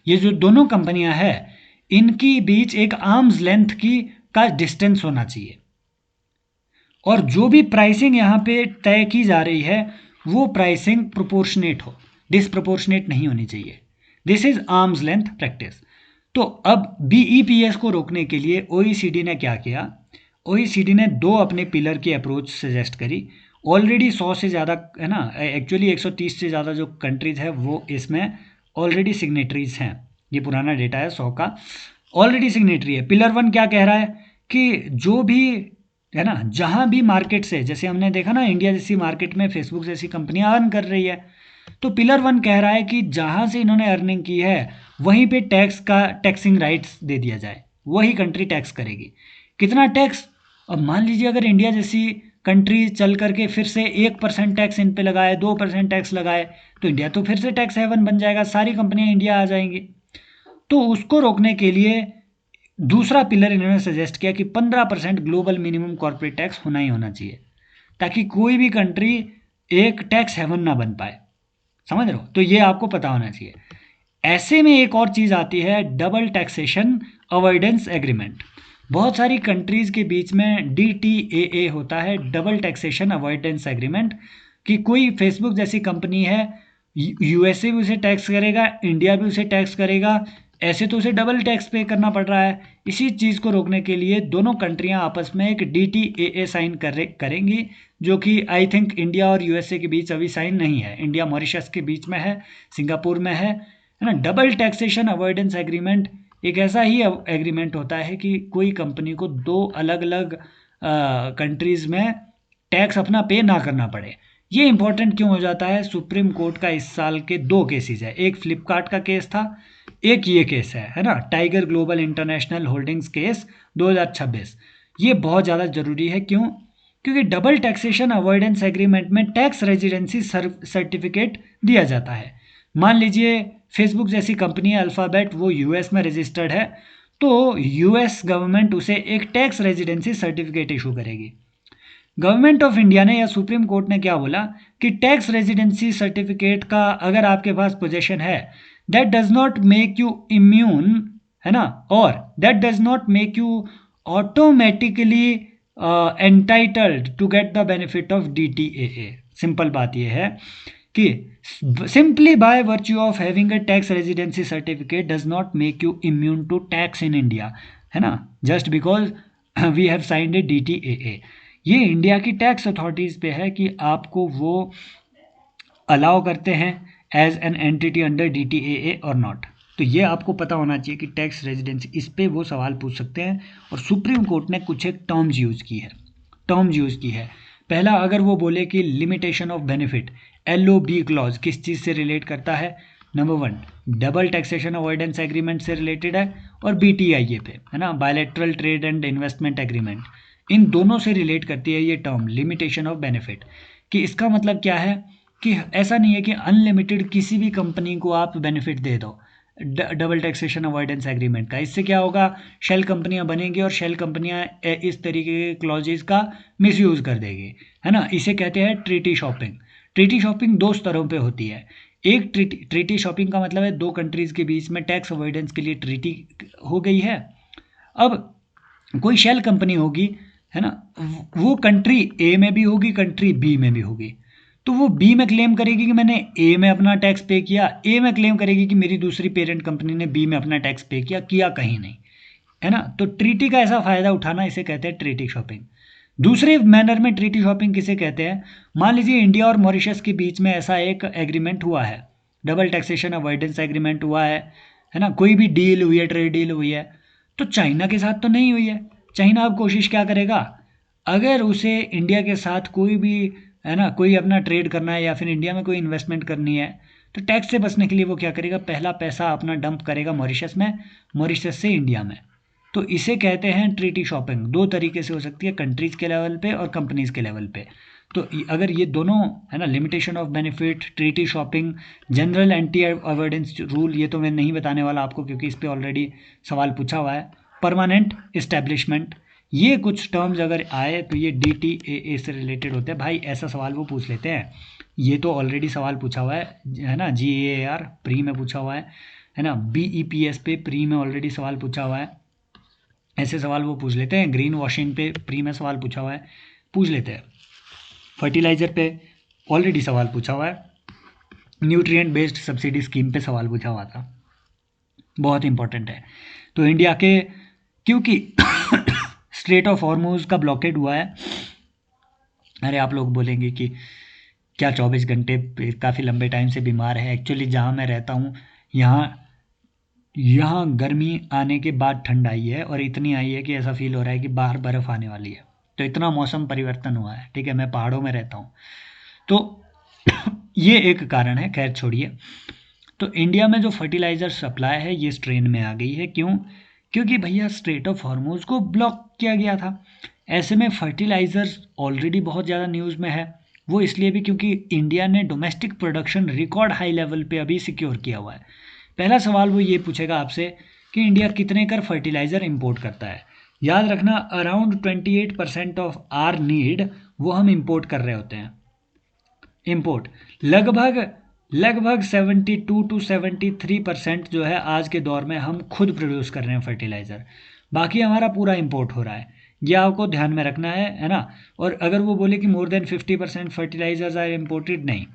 ये जो दोनों कंपनियां हैं इनकी बीच एक आर्म्स लेंथ का डिस्टेंस होना चाहिए। और जो भी प्राइसिंग यहाँ पे तय की जा रही है वो प्राइसिंग प्रोपोर्शनेट हो, डिसप्रोपोर्शनेट नहीं होनी चाहिए। This is arms length practice. तो अब बीईपीएस को रोकने के लिए ओईसीडी ने क्या किया, ओईसीडी ने दो अपने पिलर की अप्रोच सजेस्ट करी। ऑलरेडी 100 से ज़्यादा है ना, एक्चुअली 130 से ज़्यादा जो कंट्रीज है वो इसमें ऑलरेडी सिग्नेटरीज हैं। ये पुराना डेटा है, 100 का ऑलरेडी सिग्नेटरी है। पिलर 1 क्या कह रहा है कि जो भी है ना, जहाँ भी मार्केट से, जैसे हमने देखा ना इंडिया जैसी मार्केट में फेसबुक जैसी कंपनियां अर्न कर रही है, तो पिलर 1 कह रहा है कि जहाँ से इन्होंने अर्निंग की है वहीं पे टैक्स का टैक्सिंग राइट्स दे दिया जाए, वही कंट्री टैक्स करेगी। कितना टैक्स? अब मान लीजिए अगर इंडिया जैसी कंट्री चल करके फिर से 1% टैक्स इन पे लगाए, 2% टैक्स लगाए, तो इंडिया तो फिर से टैक्स हेवन बन जाएगा, सारी कंपनियां इंडिया आ जाएंगी। तो उसको रोकने के लिए दूसरा पिलर इन्होंने सजेस्ट किया कि 15% ग्लोबल मिनिमम कॉर्पोरेट टैक्स होना ही होना चाहिए, ताकि कोई भी कंट्री एक टैक्स हेवन ना बन पाए। समझ रहे हो? तो ये आपको पता होना चाहिए। ऐसे में एक और चीज़ आती है, डबल टैक्सेशन अवॉइडेंस एग्रीमेंट। बहुत सारी कंट्रीज के बीच में DTAA होता है, डबल टैक्सेशन अवॉइडेंस एग्रीमेंट, कि कोई फेसबुक जैसी कंपनी है, यूएसए भी उसे टैक्स करेगा, इंडिया भी उसे टैक्स करेगा, ऐसे तो उसे डबल टैक्स पे करना पड़ रहा है। इसी चीज़ को रोकने के लिए दोनों कंट्रियां आपस में एक DTAA साइन करेंगी, जो कि आई थिंक इंडिया और यूएसए के बीच अभी साइन नहीं है। इंडिया मॉरिशस के बीच में है, सिंगापुर में है ना। डबल टैक्सेशन अवॉइडेंस एग्रीमेंट एक ऐसा ही एग्रीमेंट होता है कि कोई कंपनी को दो अलग अलग कंट्रीज़ में टैक्स अपना पे ना करना पड़े। ये इंपॉर्टेंट क्यों हो जाता है? सुप्रीम कोर्ट का इस साल के दो केसेस है, एक फ्लिपकार्ट का केस था, एक ये केस है ना, tiger global international holdings case 2026। ये बहुत ज़्यादा ज़रूरी है। क्यों? क्योंकि डबल टैक्सेशन अवॉइडेंस एग्रीमेंट में टैक्स रेजिडेंसी सर्टिफिकेट दिया जाता है। मान लीजिए फेसबुक जैसी कंपनी है अल्फ़ाबेट, वो यूएस में रजिस्टर्ड है, तो यूएस गवर्नमेंट उसे एक टैक्स रेजिडेंसी सर्टिफिकेट इशू करेगी। गवर्नमेंट ऑफ इंडिया ने या सुप्रीम कोर्ट ने क्या बोला कि टैक्स रेजिडेंसी सर्टिफिकेट का अगर आपके पास पोजेशन है, that does not make you immune, है ना, और that does not make you automatically entitled to get the benefit of DTAA। Simple बात यह है कि simply by virtue of having a tax residency certificate does not make you immune to tax in India, है ना, just because we have signed a DTAA। ये इंडिया की टैक्स अथॉरिटीज़ पे है कि आपको वो अलाउ करते हैं as an entity under DTAA और नॉट। तो ये आपको पता होना चाहिए कि टैक्स रेजिडेंसी, इस पे वो सवाल पूछ सकते हैं। और सुप्रीम कोर्ट ने कुछ एक टर्म्स यूज़ की है। पहला, अगर वो बोले कि limitation of benefit, LOB clause किस चीज़ से रिलेट करता है? Number 1 double taxation avoidance agreement से रिलेटेड है, और BTIA पे, है ना, bilateral trade and investment agreement, इन दोनों से रिलेट करती है ये टर्म लिमिटेशन ऑफ बेनिफिट। कि इसका मतलब क्या है कि ऐसा नहीं है कि अनलिमिटेड किसी भी कंपनी को आप बेनिफिट दे दो डबल टैक्सेशन अवॉइडेंस एग्रीमेंट का। इससे क्या होगा? शेल कंपनियां बनेंगी और शेल कंपनियां इस तरीके के क्लॉजेज का मिसयूज़ कर देगी, है ना। इसे कहते हैं ट्रीटी शॉपिंग। ट्रीटी शॉपिंग दो स्तरों पे होती है। एक ट्रीटी शॉपिंग का मतलब है दो कंट्रीज़ के बीच में टैक्स अवॉइडेंस के लिए ट्रीटी हो गई है। अब कोई शेल कंपनी होगी, है ना, वो कंट्री ए में भी होगी, कंट्री बी में भी होगी। तो वो बी में क्लेम करेगी कि मैंने ए में अपना टैक्स पे किया, ए में क्लेम करेगी कि मेरी दूसरी पेरेंट कंपनी ने बी में अपना टैक्स पे किया कहीं नहीं, है ना। तो ट्रीटी का ऐसा फ़ायदा उठाना, इसे कहते हैं ट्रीटी शॉपिंग। दूसरे मैनर में ट्रीटी शॉपिंग किसे कहते हैं? मान लीजिए इंडिया और मॉरिशस के बीच में ऐसा एक एग्रीमेंट हुआ है, डबल टैक्सेशन अवॉइडेंस एग्रीमेंट हुआ है ना, कोई भी डील हुई है, ट्रेड डील हुई है, तो चाइना के साथ तो नहीं हुई है। चाइना अब कोशिश क्या करेगा? अगर उसे इंडिया के साथ कोई भी, है ना, कोई अपना ट्रेड करना है या फिर इंडिया में कोई इन्वेस्टमेंट करनी है, तो टैक्स से बचने के लिए वो क्या करेगा? पहला पैसा अपना डंप करेगा मॉरिशस में, मॉरिशस से इंडिया में। तो इसे कहते हैं ट्रीटी शॉपिंग। दो तरीके से हो सकती है, कंट्रीज़ के लेवल पे और कंपनीज़ के लेवल पे। तो अगर ये दोनों, है ना, limitation of benefit, treaty shopping, general anti avoidance rule, ये तो मैं नहीं बताने वाला आपको क्योंकि इस पर ऑलरेडी सवाल पूछा हुआ है। परमानेंट इस्टेब्लिशमेंट, ये कुछ टर्म्स अगर आए तो ये DTAA से रिलेटेड होते हैं। भाई ऐसा सवाल वो पूछ लेते हैं, ये तो ऑलरेडी सवाल पूछा हुआ है ना, GAAR प्री में पूछा हुआ है ना, BEPS पे प्री में ऑलरेडी सवाल पूछा हुआ है। ऐसे सवाल वो पूछ लेते हैं। ग्रीन वॉशिंग पे प्री में सवाल पूछा हुआ है। पूछ लेते हैं। फर्टिलाइज़र पे ऑलरेडी सवाल पूछा हुआ है, न्यूट्रिएंट बेस्ड सब्सिडी स्कीम पे सवाल पूछा हुआ था, बहुत इंपॉर्टेंट है। तो इंडिया के, क्योंकि स्ट्रेट ऑफ हॉर्मुज का ब्लॉकेड हुआ है, अरे आप लोग बोलेंगे कि क्या 24 घंटे काफ़ी लंबे टाइम से बीमार है। एक्चुअली जहाँ मैं रहता हूँ यहाँ गर्मी आने के बाद ठंड आई है, और इतनी आई है कि ऐसा फील हो रहा है कि बाहर बर्फ़ आने वाली है। तो इतना मौसम परिवर्तन हुआ है, ठीक है। मैं पहाड़ों में रहता हूँ, तो ये एक कारण है, खैर छोड़िए। तो इंडिया में जो फर्टिलाइज़र सप्लाई है ये स्ट्रेन में आ गई है। क्यों? क्योंकि भैया स्ट्रेट ऑफ हॉर्मुज को ब्लॉक किया गया था। ऐसे में फर्टिलाइज़र्स ऑलरेडी बहुत ज़्यादा न्यूज़ में है, वो इसलिए भी क्योंकि इंडिया ने domestic production record high level पे अभी सिक्योर किया हुआ है। पहला सवाल वो ये पूछेगा आपसे कि इंडिया कितने कर फर्टिलाइज़र इंपोर्ट करता है। याद रखना, अराउंड 28% ऑफ आर नीड वो हम इंपोर्ट कर रहे होते हैं। इंपोर्ट लगभग 72 to 73% जो है आज के दौर में हम खुद प्रोड्यूस कर रहे हैं फर्टिलाइज़र, बाकी हमारा पूरा इंपोर्ट हो रहा है। ये आपको ध्यान में रखना है ना। और अगर वो बोले कि more than 50% fertilizers are imported, नहीं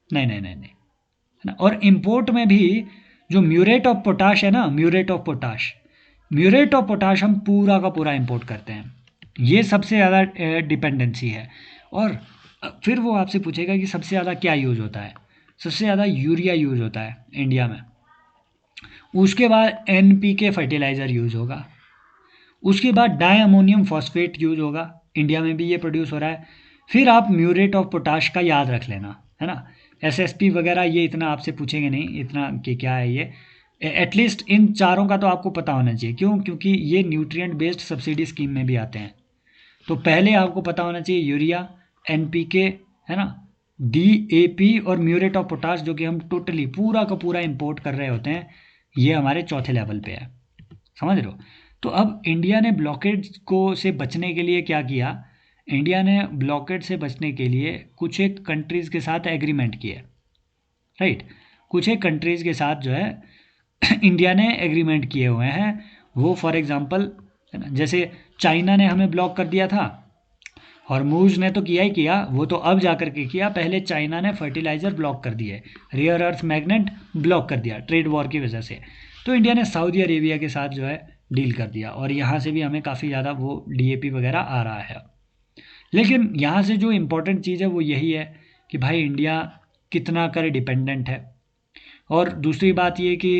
नहीं नहीं नहीं नहीं, है ना। और इम्पोर्ट में भी जो म्यूरेट ऑफ पोटाश है ना, म्यूरेट ऑफ पोटाश हम पूरा का पूरा इंपोर्ट करते हैं। ये सबसे ज़्यादा डिपेंडेंसी है। और फिर वो आपसे पूछेगा कि सबसे ज़्यादा क्या यूज़ होता है। सबसे ज़्यादा यूरिया यूज़ होता है इंडिया में, उसके बाद NPK फर्टिलाइज़र यूज़ होगा, उसके बाद डाई अमोनियम फॉस्फेट यूज़ होगा, इंडिया में भी ये प्रोड्यूस हो रहा है। फिर आप म्यूरेट ऑफ पोटाश का याद रख लेना, है ना। SSP वगैरह ये इतना आपसे पूछेंगे नहीं, इतना कि क्या है ये, एटलीस्ट इन चारों का तो आपको पता होना चाहिए। क्यों? क्योंकि ये न्यूट्रिएंट बेस्ड सब्सिडी स्कीम में भी आते हैं। तो पहले आपको पता होना चाहिए यूरिया, NPK, है ना, DAP और म्यूरेट ऑफ पोटाश, जो कि हम टोटली पूरा का पूरा इंपोर्ट कर रहे होते हैं, ये हमारे चौथे लेवल पे है। समझ रहे हो? तो अब इंडिया ने ब्लॉकेड को से बचने के लिए क्या किया? इंडिया ने ब्लॉकेड से बचने के लिए कुछ एक कंट्रीज़ के साथ एग्रीमेंट किए, राइट। कुछ एक कंट्रीज़ के साथ जो है इंडिया ने एग्रीमेंट किए हुए हैं। वो फॉर एग्जांपल, है ना, जैसे चाइना ने हमें ब्लॉक कर दिया था, हॉर्मूज ने तो किया ही किया, वो तो अब जा कर के किया। पहले चाइना ने फर्टिलाइज़र ब्लॉक कर दिए, रेयर अर्थ मैग्नेट ब्लॉक कर दिया ट्रेड वॉर की वजह से। तो इंडिया ने सऊदी अरेबिया के साथ जो है डील कर दिया, और यहाँ से भी हमें काफ़ी ज़्यादा वो DAP वगैरह आ रहा है। लेकिन यहाँ से जो इम्पोर्टेंट चीज़ है वो यही है कि भाई इंडिया कितना कर डिपेंडेंट है। और दूसरी बात ये कि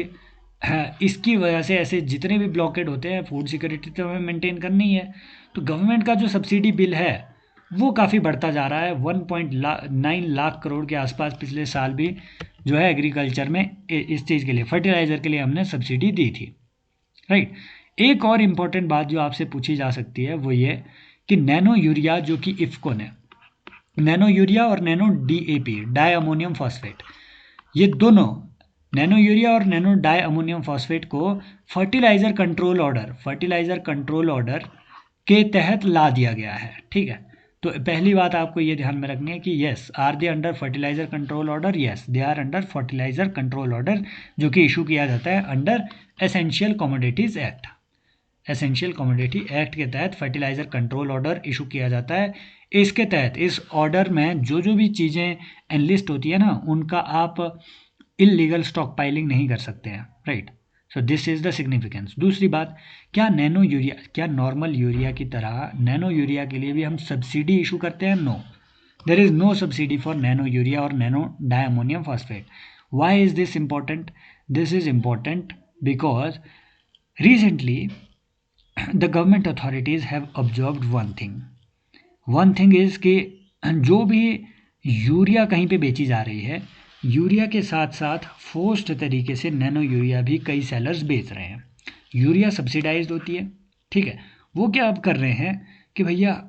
इसकी वजह से ऐसे जितने भी ब्लॉकेड होते हैं, फूड सिक्योरिटी तो हमें मेंटेन करनी ही है। तो गवर्नमेंट का जो सब्सिडी बिल है वो काफ़ी बढ़ता जा रहा है। 1.9 लाख करोड़ के आसपास पिछले साल भी जो है एग्रीकल्चर में इस चीज़ के लिए, फर्टिलाइज़र के लिए हमने सब्सिडी दी थी, राइट। एक और इम्पॉर्टेंट बात जो आपसे पूछी जा सकती है वो ये कि नैनो यूरिया, जो कि इफ्को ने, नैनो यूरिया और nano DAP, di ammonium phosphate, ये दोनों, नैनो यूरिया और नैनो डाई अमोनियम फॉस्फेट को फर्टिलाइज़र कंट्रोल ऑर्डर के तहत ला दिया गया है, ठीक है। तो पहली बात आपको ये ध्यान में रखनी है कि yes, are they under fertilizer control order? Yes, they are under fertilizer control order, जो कि इशू किया जाता है under essential commodities act. Essential commodity act के तहत फर्टिलाइज़र कंट्रोल ऑर्डर इशू किया जाता है। इसके तहत, इस ऑर्डर में जो जो भी चीज़ें एनलिस्ट होती है ना, उनका आप इलीगल स्टॉक पाइलिंग नहीं कर सकते हैं, right. So this is the significance. दूसरी बात, क्या नैनो यूरिया, क्या नॉर्मल यूरिया की तरह नैनो यूरिया के लिए भी हम सब्सिडी इशू करते हैं? No, there is no subsidy for nano urea और nano diammonium phosphate. Why is this important? This is important because recently the government authorities have observed one thing is कि जो भी यूरिया कहीं पे बेची जा रही है, यूरिया के साथ साथ फोर्स्ड तरीके से नैनो यूरिया भी कई सेलर्स बेच रहे हैं। यूरिया सब्सिडाइज्ड होती है, ठीक है। वो क्या अब कर रहे हैं कि भैया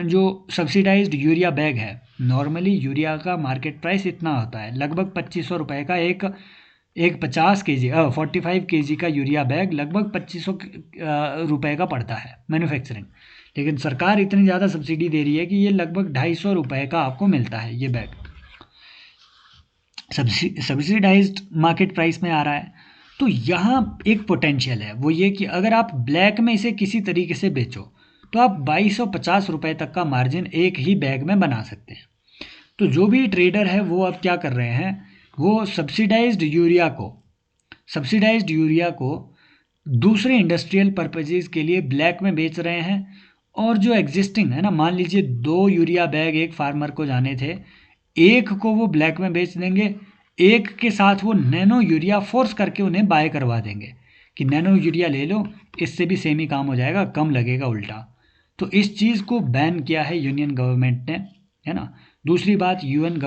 जो सब्सिडाइज्ड यूरिया बैग है, नॉर्मली यूरिया का मार्केट प्राइस इतना होता है, लगभग 2500 रुपये का एक 50 kg 45 kg का यूरिया बैग लगभग 2500 रुपये का पड़ता है मैन्युफैक्चरिंग। लेकिन सरकार इतनी ज़्यादा सब्सिडी दे रही है कि ये लगभग 250 रुपये का आपको मिलता है ये बैग, सब्सिडाइज्ड मार्केट प्राइस में आ रहा है। तो यहाँ एक पोटेंशियल है, वो ये कि अगर आप ब्लैक में इसे किसी तरीके से बेचो तो आप 2250 रुपये तक का मार्जिन एक ही बैग में बना सकते हैं। तो जो भी ट्रेडर है वो अब क्या कर रहे हैं, वो सब्सिडाइज्ड यूरिया को दूसरे इंडस्ट्रियल पर्पजेज़ के लिए ब्लैक में बेच रहे हैं। और जो एग्जिस्टिंग है ना, मान लीजिए 2 यूरिया बैग एक फार्मर को जाने थे, एक को वो ब्लैक में बेच देंगे, एक के साथ वो नैनो यूरिया फोर्स करके उन्हें बाय करवा देंगे कि नैनो यूरिया ले लो, इससे भी सेम ही काम हो जाएगा, कम लगेगा उल्टा। तो इस चीज़ को बैन किया है यूनियन गवर्नमेंट ने, है ना। दूसरी बात, यूनियन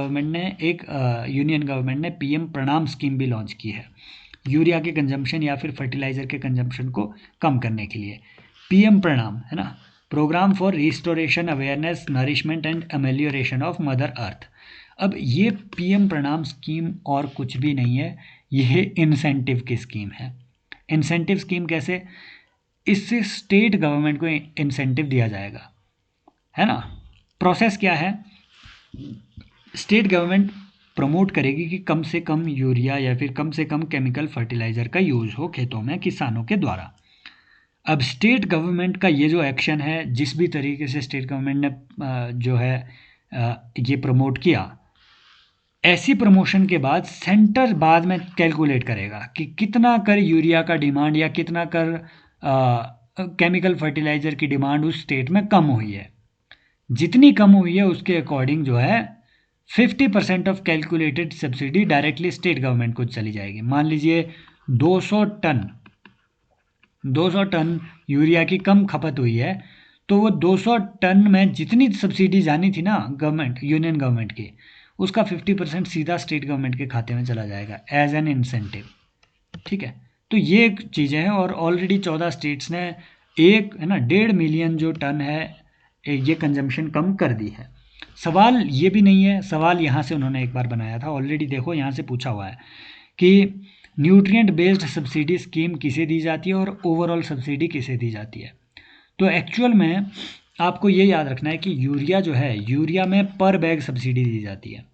गवर्नमेंट ने पीएम प्रणाम स्कीम भी लॉन्च की है यूरिया के कंजम्पशन या फिर फर्टिलाइज़र के कंजम्पशन को कम करने के लिए। पीएम प्रणाम, है ना, programme for restoration awareness nourishment and amelioration of mother earth. अब ये पीएम प्रणाम स्कीम और कुछ भी नहीं है, यह इंसेंटिव की स्कीम है। इंसेंटिव स्कीम कैसे, इससे स्टेट गवर्नमेंट को इंसेंटिव दिया जाएगा, है ना। प्रोसेस क्या है, स्टेट गवर्नमेंट प्रमोट करेगी कि कम से कम यूरिया या फिर कम से कम केमिकल फर्टिलाइज़र का यूज़ हो खेतों में किसानों के द्वारा। अब स्टेट गवर्नमेंट का ये जो एक्शन है, जिस भी तरीके से स्टेट गवर्नमेंट ने जो है ये प्रमोट किया, ऐसी प्रमोशन के बाद सेंटर बाद में कैलकुलेट करेगा कि कितना कर यूरिया का डिमांड या कितना कर केमिकल फर्टिलाइज़र की डिमांड उस स्टेट में कम हुई है। जितनी कम हुई है उसके अकॉर्डिंग जो है 50% of calculated subsidy directly state government को चली जाएगी। मान लीजिए 200 टन यूरिया की कम खपत हुई है, तो वो 200 टन में जितनी सब्सिडी जानी थी ना यूनियन गवर्नमेंट की, उसका 50% सीधा स्टेट गवर्नमेंट के खाते में चला जाएगा एज एन इंसेंटिव। ठीक है, तो ये चीज़ें हैं। और ऑलरेडी 14 स्टेट्स ने 1.5 मिलियन जो टन है ये कंजम्पशन कम कर दी है। सवाल ये भी नहीं है, सवाल यहाँ से उन्होंने एक बार बनाया था, ऑलरेडी देखो यहाँ से पूछा हुआ है कि न्यूट्रिएंट बेस्ड सब्सिडी स्कीम किसे दी जाती है और ओवरऑल सब्सिडी किसे दी जाती है। तो एक्चुअल में आपको ये याद रखना है कि यूरिया जो है, यूरिया में पर बैग सब्सिडी दी जाती है।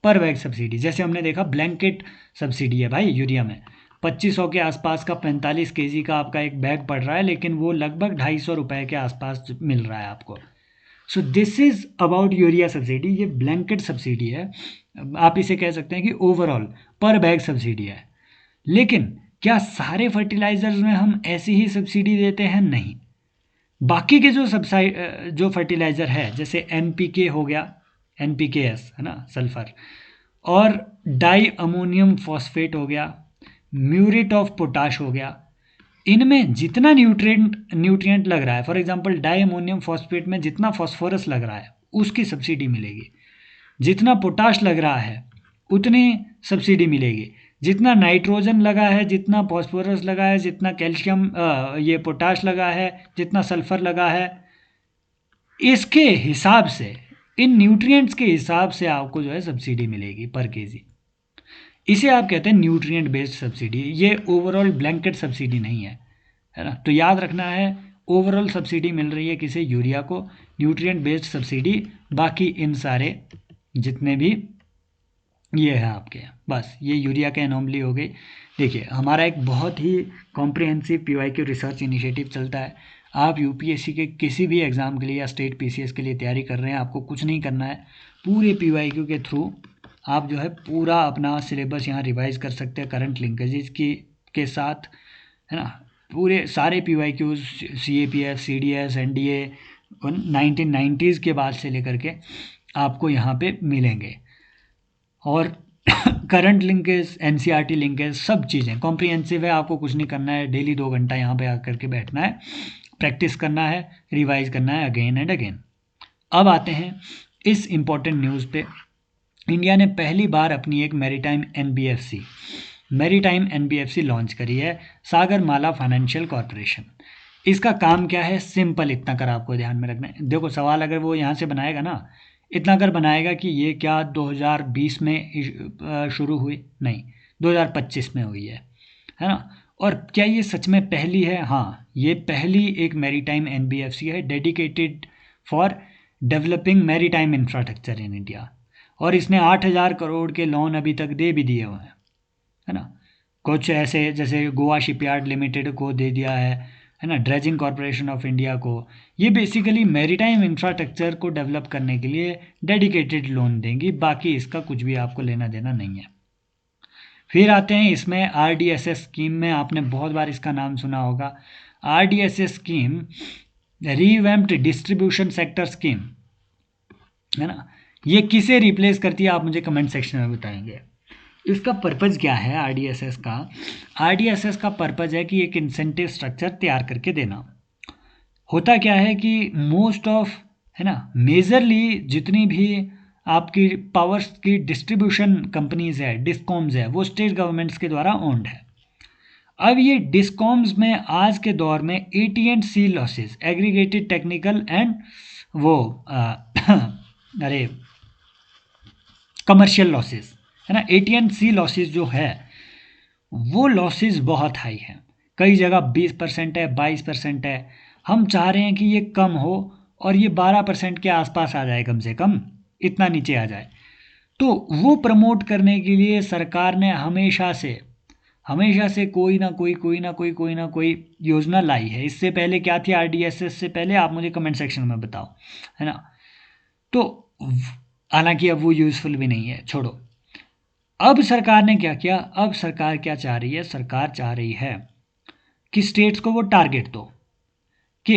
पर बैग सब्सिडी, जैसे हमने देखा ब्लैंकेट सब्सिडी है भाई यूरिया में, 2500 के आसपास का 45 केजी का आपका एक बैग पड़ रहा है, लेकिन वो लगभग 250 रुपये के आसपास मिल रहा है आपको। So this is about urea subsidy. ये ब्लैंकेट सब्सिडी है, आप इसे कह सकते हैं कि ओवरऑल पर बैग सब्सिडी है। लेकिन क्या सारे फर्टिलाइजर्स में हम ऐसी ही सब्सिडी देते हैं? नहीं। बाकी के जो फर्टिलाइज़र है, जैसे NPK हो गया, NPKS है ना, सल्फर, और डाई अमोनियम फॉस्फेट हो गया, म्यूरेट ऑफ पोटाश हो गया, इनमें जितना न्यूट्रिएंट लग रहा है, for example di ammonium phosphate में जितना फॉस्फोरस लग रहा है उसकी सब्सिडी मिलेगी, जितना पोटाश लग रहा है उतनी सब्सिडी मिलेगी, जितना नाइट्रोजन लगा है, जितना फॉस्फोरस लगा है, जितना कैल्शियम ये पोटाश लगा है, जितना सल्फर लगा है, इसके हिसाब से, इन न्यूट्रिएंट्स के हिसाब से आपको जो है सब्सिडी मिलेगी पर केजी। इसे आप कहते हैं न्यूट्रिएंट बेस्ड सब्सिडी। ये ओवरऑल ब्लैंकेट सब्सिडी नहीं है ना। तो याद रखना है, ओवरऑल सब्सिडी मिल रही है किसे? यूरिया को। न्यूट्रिएंट बेस्ड सब्सिडी बाकी इन सारे जितने भी ये है आपके, बस ये यूरिया का एनोमली हो गई। देखिए, हमारा एक बहुत ही कॉम्प्रिहेंसिव PYQ रिसर्च इनिशिएटिव चलता है। आप UPSC के किसी भी एग्ज़ाम के लिए या स्टेट PCS के लिए तैयारी कर रहे हैं, आपको कुछ नहीं करना है, पूरे PYQ के थ्रू आप जो है पूरा अपना सिलेबस यहाँ रिवाइज कर सकते हैं करंट लिंकेजेस के साथ, है ना। पूरे सारे PYQs CAPF, CDS, NDA 1990s के बाद से लेकर के आपको यहाँ पे मिलेंगे। और करंट लिंकेज, NCERT लिंकेज, सब चीज़ें कॉम्प्रिहेंसिव है। आपको कुछ नहीं करना है, डेली 2 घंटा यहाँ पे आकर के बैठना है, प्रैक्टिस करना है, रिवाइज करना है अगेन एंड अगेन। अब आते हैं इस इम्पॉर्टेंट न्यूज़ पे। इंडिया ने पहली बार अपनी एक मैरीटाइम NBFC लॉन्च करी है, सागरमाला फाइनेंशियल कॉरपोरेशन। इसका काम क्या है? सिंपल, इतना कर आपको ध्यान में रखना है। देखो, सवाल अगर वो यहाँ से बनाएगा ना, इतना कर बनाएगा कि ये क्या 2020 में शुरू हुई? नहीं, 2025 में हुई है ना। और क्या ये सच में पहली है? हाँ, ये पहली एक मैरीटाइम NBFC है dedicated for developing maritime infrastructure in India. और इसने 8,000 करोड़ के लोन अभी तक दे भी दिए हुए हैं, है ना। कुछ ऐसे जैसे गोवा शिपयार्ड लिमिटेड को दे दिया है, है ना, ड्रेजिंग कॉरपोरेशन ऑफ इंडिया को, ये बेसिकली मैरीटाइम इंफ्रास्ट्रक्चर को डेवलप करने के लिए डेडिकेटेड लोन देंगी, बाकी इसका कुछ भी आपको लेना देना नहीं है। फिर आते हैं इसमें आरडीएसएस स्कीम में, आपने बहुत बार इसका नाम सुना होगा। RDSS scheme revamped distribution sector scheme, है ना, ये किसे रिप्लेस करती है आप मुझे कमेंट सेक्शन में बताएंगे। इसका पर्पज़ क्या है आरडीएसएस का? आरडीएसएस का पर्पज़ है कि एक इंसेंटिव स्ट्रक्चर तैयार करके देना। होता क्या है कि मोस्ट ऑफ, है ना, मेजरली जितनी भी आपकी पावर्स की डिस्ट्रीब्यूशन कंपनीज है, डिस्कॉम्स है, वो स्टेट गवर्नमेंट्स के द्वारा ओन्ड है। अब ये डिस्कॉम्स में आज के दौर में AT&C losses, aggregated technical and वो अरे कमर्शियल लॉसेस, है ना, AT&C लॉसेस जो है वो लॉसेस बहुत हाई हैं। कई जगह 20% है, 22% है। हम चाह रहे हैं कि ये कम हो और ये 12% के आसपास आ जाए, कम से कम इतना नीचे आ जाए। तो वो प्रमोट करने के लिए सरकार ने हमेशा से कोई ना कोई योजना लाई है। इससे पहले क्या थी आरडीएसएस से पहले, आप मुझे कमेंट सेक्शन में बताओ, है ना। तो हालांकि अब वो यूज़फुल भी नहीं है, छोड़ो। अब सरकार ने क्या किया, अब सरकार क्या चाह रही है, सरकार चाह रही है कि स्टेट्स को वो टारगेट दो कि,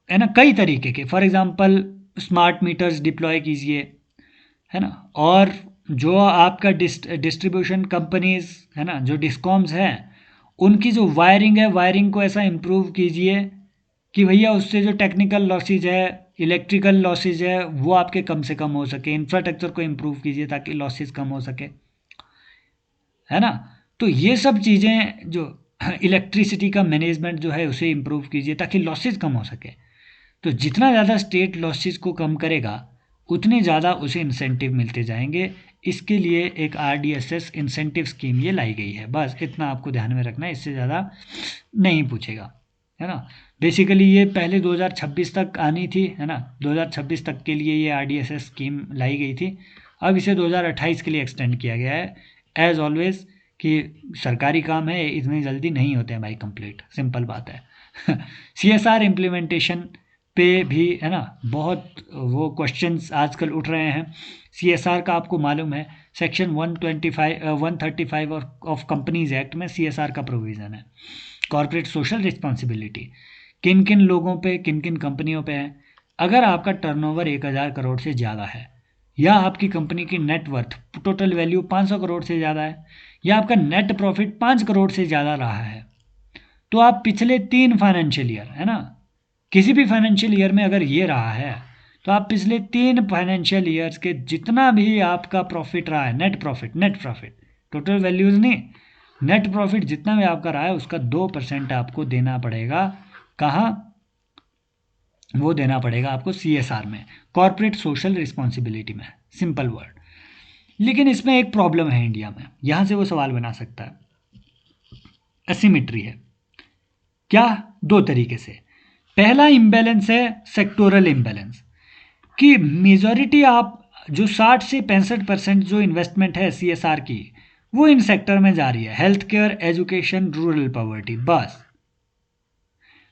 है ना, कई तरीके के, for example smart meters deploy कीजिए, है ना, और जो आपका डिस्ट्रीब्यूशन कंपनीज है ना, जो डिस्कॉम्स हैं, उनकी जो वायरिंग है, वायरिंग को ऐसा इम्प्रूव कीजिए कि भैया उससे जो टेक्निकल लॉसेज है, इलेक्ट्रिकल लॉसेज है, वो आपके कम से कम हो सके। इंफ्रास्ट्रक्चर को इम्प्रूव कीजिए ताकि लॉसेज कम हो सके, है ना। तो ये सब चीज़ें जो इलेक्ट्रिसिटी का मैनेजमेंट जो है उसे इम्प्रूव कीजिए ताकि लॉसेज कम हो सके। तो जितना ज़्यादा स्टेट लॉसेज को कम करेगा उतने ज़्यादा उसे इंसेंटिव मिलते जाएंगे। इसके लिए एक आरडीएसएस इंसेंटिव स्कीम ये लाई गई है, बस इतना आपको ध्यान में रखना है, इससे ज़्यादा नहीं पूछेगा, है ना। बेसिकली ये पहले 2026 तक आनी थी, है ना, 2026 तक के लिए ये आरडीएसएस स्कीम लाई गई थी। अब इसे 2028 के लिए एक्सटेंड किया गया है। एज ऑलवेज कि सरकारी काम है, इतनी जल्दी नहीं होते हैं भाई कंप्लीट, सिंपल बात है। सीएसआर इम्प्लीमेंटेशन पे भी, है ना, बहुत वो क्वेश्चंस आजकल उठ रहे हैं। सीएसआर का आपको मालूम है सेक्शन 135 ऑफ कंपनीज एक्ट में सीएसआर का प्रोविज़न है, कॉर्पोरेट सोशल रिस्पॉन्सिबिलिटी। किन किन लोगों पे, किन किन कंपनियों पे है। अगर आपका टर्नओवर 1000 करोड़ से ज़्यादा है, या आपकी कंपनी की नेटवर्थ टोटल वैल्यू 500 करोड़ से ज़्यादा है, या आपका नेट प्रॉफिट 5 करोड़ से ज़्यादा रहा है, तो आप पिछले 3 फाइनेंशियल ईयर, है ना, किसी भी फाइनेंशियल ईयर में अगर ये रहा है, तो आप पिछले 3 फाइनेंशियल ईयर्स के जितना भी आपका प्रॉफिट रहा है, नेट प्रॉफिट टोटल वैल्यूज़ नहीं, नेट प्रॉफिट जितना भी आपका रहा है उसका 2% आपको देना पड़ेगा। कहाँ? वो देना पड़ेगा आपको सीएसआर में, कॉर्पोरेट सोशल रिस्पॉन्सिबिलिटी में, सिंपल वर्ड। लेकिन इसमें एक प्रॉब्लम है इंडिया में, यहाँ से वो सवाल बना सकता है, एसिमेट्री है। क्या? 2 तरीके से। पहला इम्बैलेंस है सेक्टोरल इम्बैलेंस, कि मेजॉरिटी आप जो 60 से 65% जो इन्वेस्टमेंट है सीएसआर की, वो इन सेक्टर में जा रही है, health care, education, rural poverty, बस।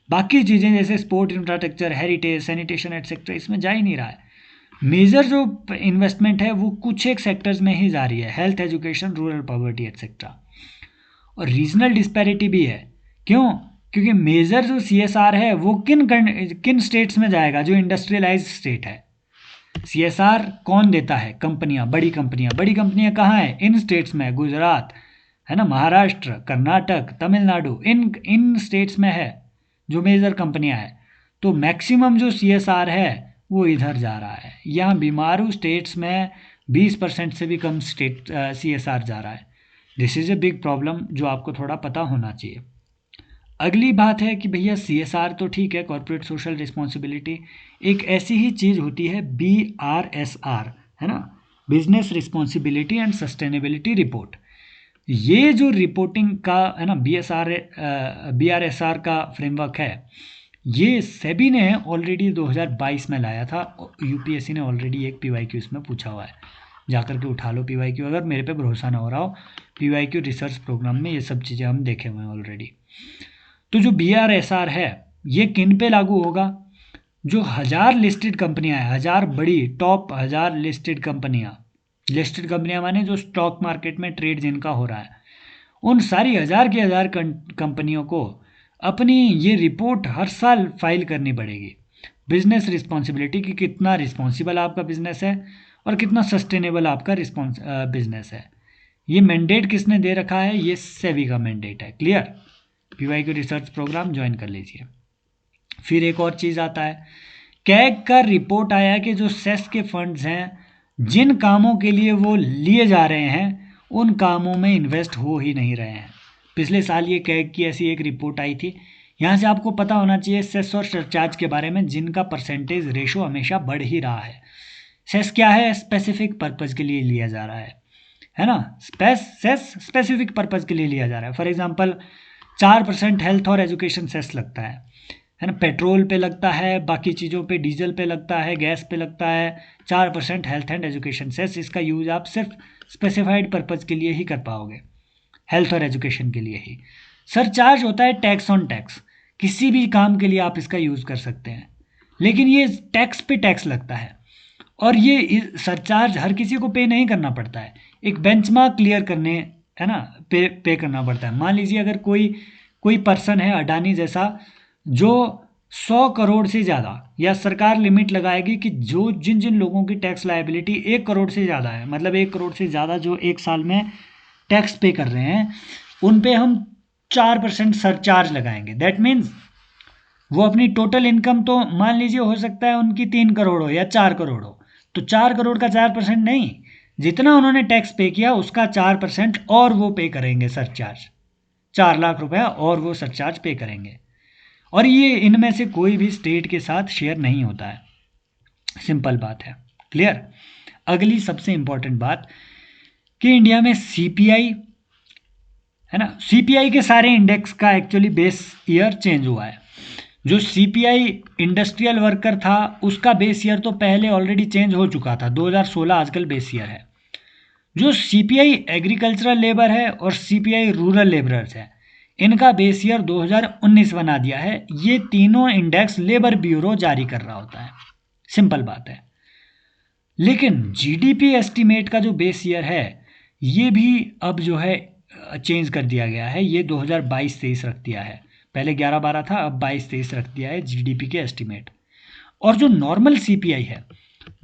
बाकी चीज़ें जैसे sport infrastructure, heritage, sanitation etcetera, इसमें जा ही नहीं रहा है। मेजर जो इन्वेस्टमेंट है वो कुछ एक सेक्टर्स में ही जा रही है, health, education, rural poverty etcetera. और रीजनल डिस्पैरिटी भी है। क्यों? क्योंकि मेजर जो सीएसआर है वो किन स्टेट्स में जाएगा, जो इंडस्ट्रियलाइज स्टेट है। सीएसआर कौन देता है? कंपनियां, बड़ी कंपनियां कहाँ है? इन स्टेट्स में, गुजरात, है ना, महाराष्ट्र, कर्नाटक, तमिलनाडु, इन स्टेट्स में है जो मेजर कंपनियां हैं। तो मैक्सिमम जो सीएसआर है वो इधर जा रहा है। यहाँ बीमारू स्टेट्स में 20% से भी कम स्टेट सीएसआर जा रहा है। This is a big problem जो आपको थोड़ा पता होना चाहिए। अगली बात है कि भैया सीएसआर तो ठीक है, कॉर्पोरेट सोशल रिस्पॉन्सिबिलिटी, एक ऐसी ही चीज़ होती है बीआरएसआर, है ना, business responsibility and sustainability report. ये जो रिपोर्टिंग का, है ना, बीआरएसआर का फ्रेमवर्क है, ये सेबी ने ऑलरेडी 2022 में लाया था। यूपीएससी ने ऑलरेडी एक पीवाईक्यू इसमें पूछा हुआ है, जाकर के उठा लो पीवाईक्यू, अगर मेरे पे भरोसा ना हो रहा हो। पीवाईक्यू रिसर्च प्रोग्राम में ये सब चीज़ें हम देखे हुए हैं ऑलरेडी। तो जो बीआरएसआर है ये किन पे लागू होगा? जो 1000 लिस्टेड कंपनियां हैं, 1000 बड़ी टॉप 1000 लिस्टेड कंपनियां माने जो स्टॉक मार्केट में ट्रेड जिनका हो रहा है, उन सारी 1000 की 1000 कंपनियों को अपनी ये रिपोर्ट हर साल फाइल करनी पड़ेगी। बिजनेस रिस्पॉन्सिबिलिटी की, कितना रिस्पॉन्सिबल आपका बिजनेस है और कितना सस्टेनेबल आपका बिजनेस है। ये मैंडेट किसने दे रखा है? ये सेबी का मैंडेट है। क्लियर? पीवाई के रिसर्च प्रोग्राम ज्वाइन कर लीजिए। फिर एक और चीज़ आता है, कैग का रिपोर्ट आया कि जो सेस के फंड्स हैं, जिन कामों के लिए वो लिए जा रहे हैं उन कामों में इन्वेस्ट हो ही नहीं रहे हैं। पिछले साल ये कैग की ऐसी एक रिपोर्ट आई थी। यहाँ से आपको पता होना चाहिए सेस और सरचार्ज के बारे में, जिनका परसेंटेज रेशो हमेशा बढ़ ही रहा है। सेस क्या है? स्पेसिफिक पर्पज़ के लिए लिया जा रहा है ना? सेस स्पेसिफिक पर्पज़ के लिए लिया जा रहा है। फॉर एग्जांपल 4% हेल्थ और एजुकेशन सेस लगता है ना? पेट्रोल पे लगता है, बाकी चीज़ों पे, डीजल पे लगता है, गैस पे लगता है 4% हेल्थ एंड एजुकेशन सेस। इसका यूज़ आप सिर्फ स्पेसिफाइड पर्पज़ के लिए ही कर पाओगे, हेल्थ और एजुकेशन के लिए ही। सरचार्ज होता है टैक्स ऑन टैक्स, किसी भी काम के लिए आप इसका यूज़ कर सकते हैं, लेकिन ये टैक्स पे टैक्स लगता है और ये सरचार्ज हर किसी को पे नहीं करना पड़ता है, एक बेंचमार्क क्लियर करने, है ना, पे करना पड़ता है। मान लीजिए अगर कोई पर्सन है अडानी जैसा, जो 100 करोड़ से ज़्यादा, या सरकार लिमिट लगाएगी कि जो जिन जिन लोगों की टैक्स लायबिलिटी 1 करोड़ से ज़्यादा है, मतलब 1 करोड़ से ज़्यादा जो एक साल में टैक्स पे कर रहे हैं, उन पे हम 4% सरचार्ज लगाएंगे। दैट मीन्स वो अपनी टोटल इनकम, तो मान लीजिए हो सकता है उनकी 3 करोड़ हो या 4 करोड़ हो, तो 4 करोड़ का 4% नहीं, जितना उन्होंने टैक्स पे किया उसका 4% और वो पे करेंगे सरचार्ज, 4 लाख रुपया और वो सरचार्ज पे करेंगे। और ये इनमें से कोई भी स्टेट के साथ शेयर नहीं होता है। सिंपल बात है। क्लियर? अगली सबसे इंपॉर्टेंट बात कि इंडिया में सीपीआई, है ना, सीपीआई के सारे इंडेक्स का एक्चुअली बेस ईयर चेंज हुआ है। जो सीपीआई इंडस्ट्रियल वर्कर था उसका बेस ईयर तो पहले ऑलरेडी चेंज हो चुका था, 2016 आजकल बेस ईयर है। जो सीपीआई एग्रीकल्चरल लेबर है और सीपीआई रूरल लेबरर्स है, इनका बेस ईयर 2019 बना दिया है। ये तीनों इंडेक्स लेबर ब्यूरो जारी कर रहा होता है। सिंपल बात है। लेकिन जीडीपी एस्टीमेट का जो बेस ईयर है, ये भी अब जो है चेंज कर दिया गया है। ये 2022-23 रख दिया है। पहले 11-12 था, अब 22-23 रख दिया है जीडीपी के एस्टीमेट। और जो नॉर्मल सीपीआई है,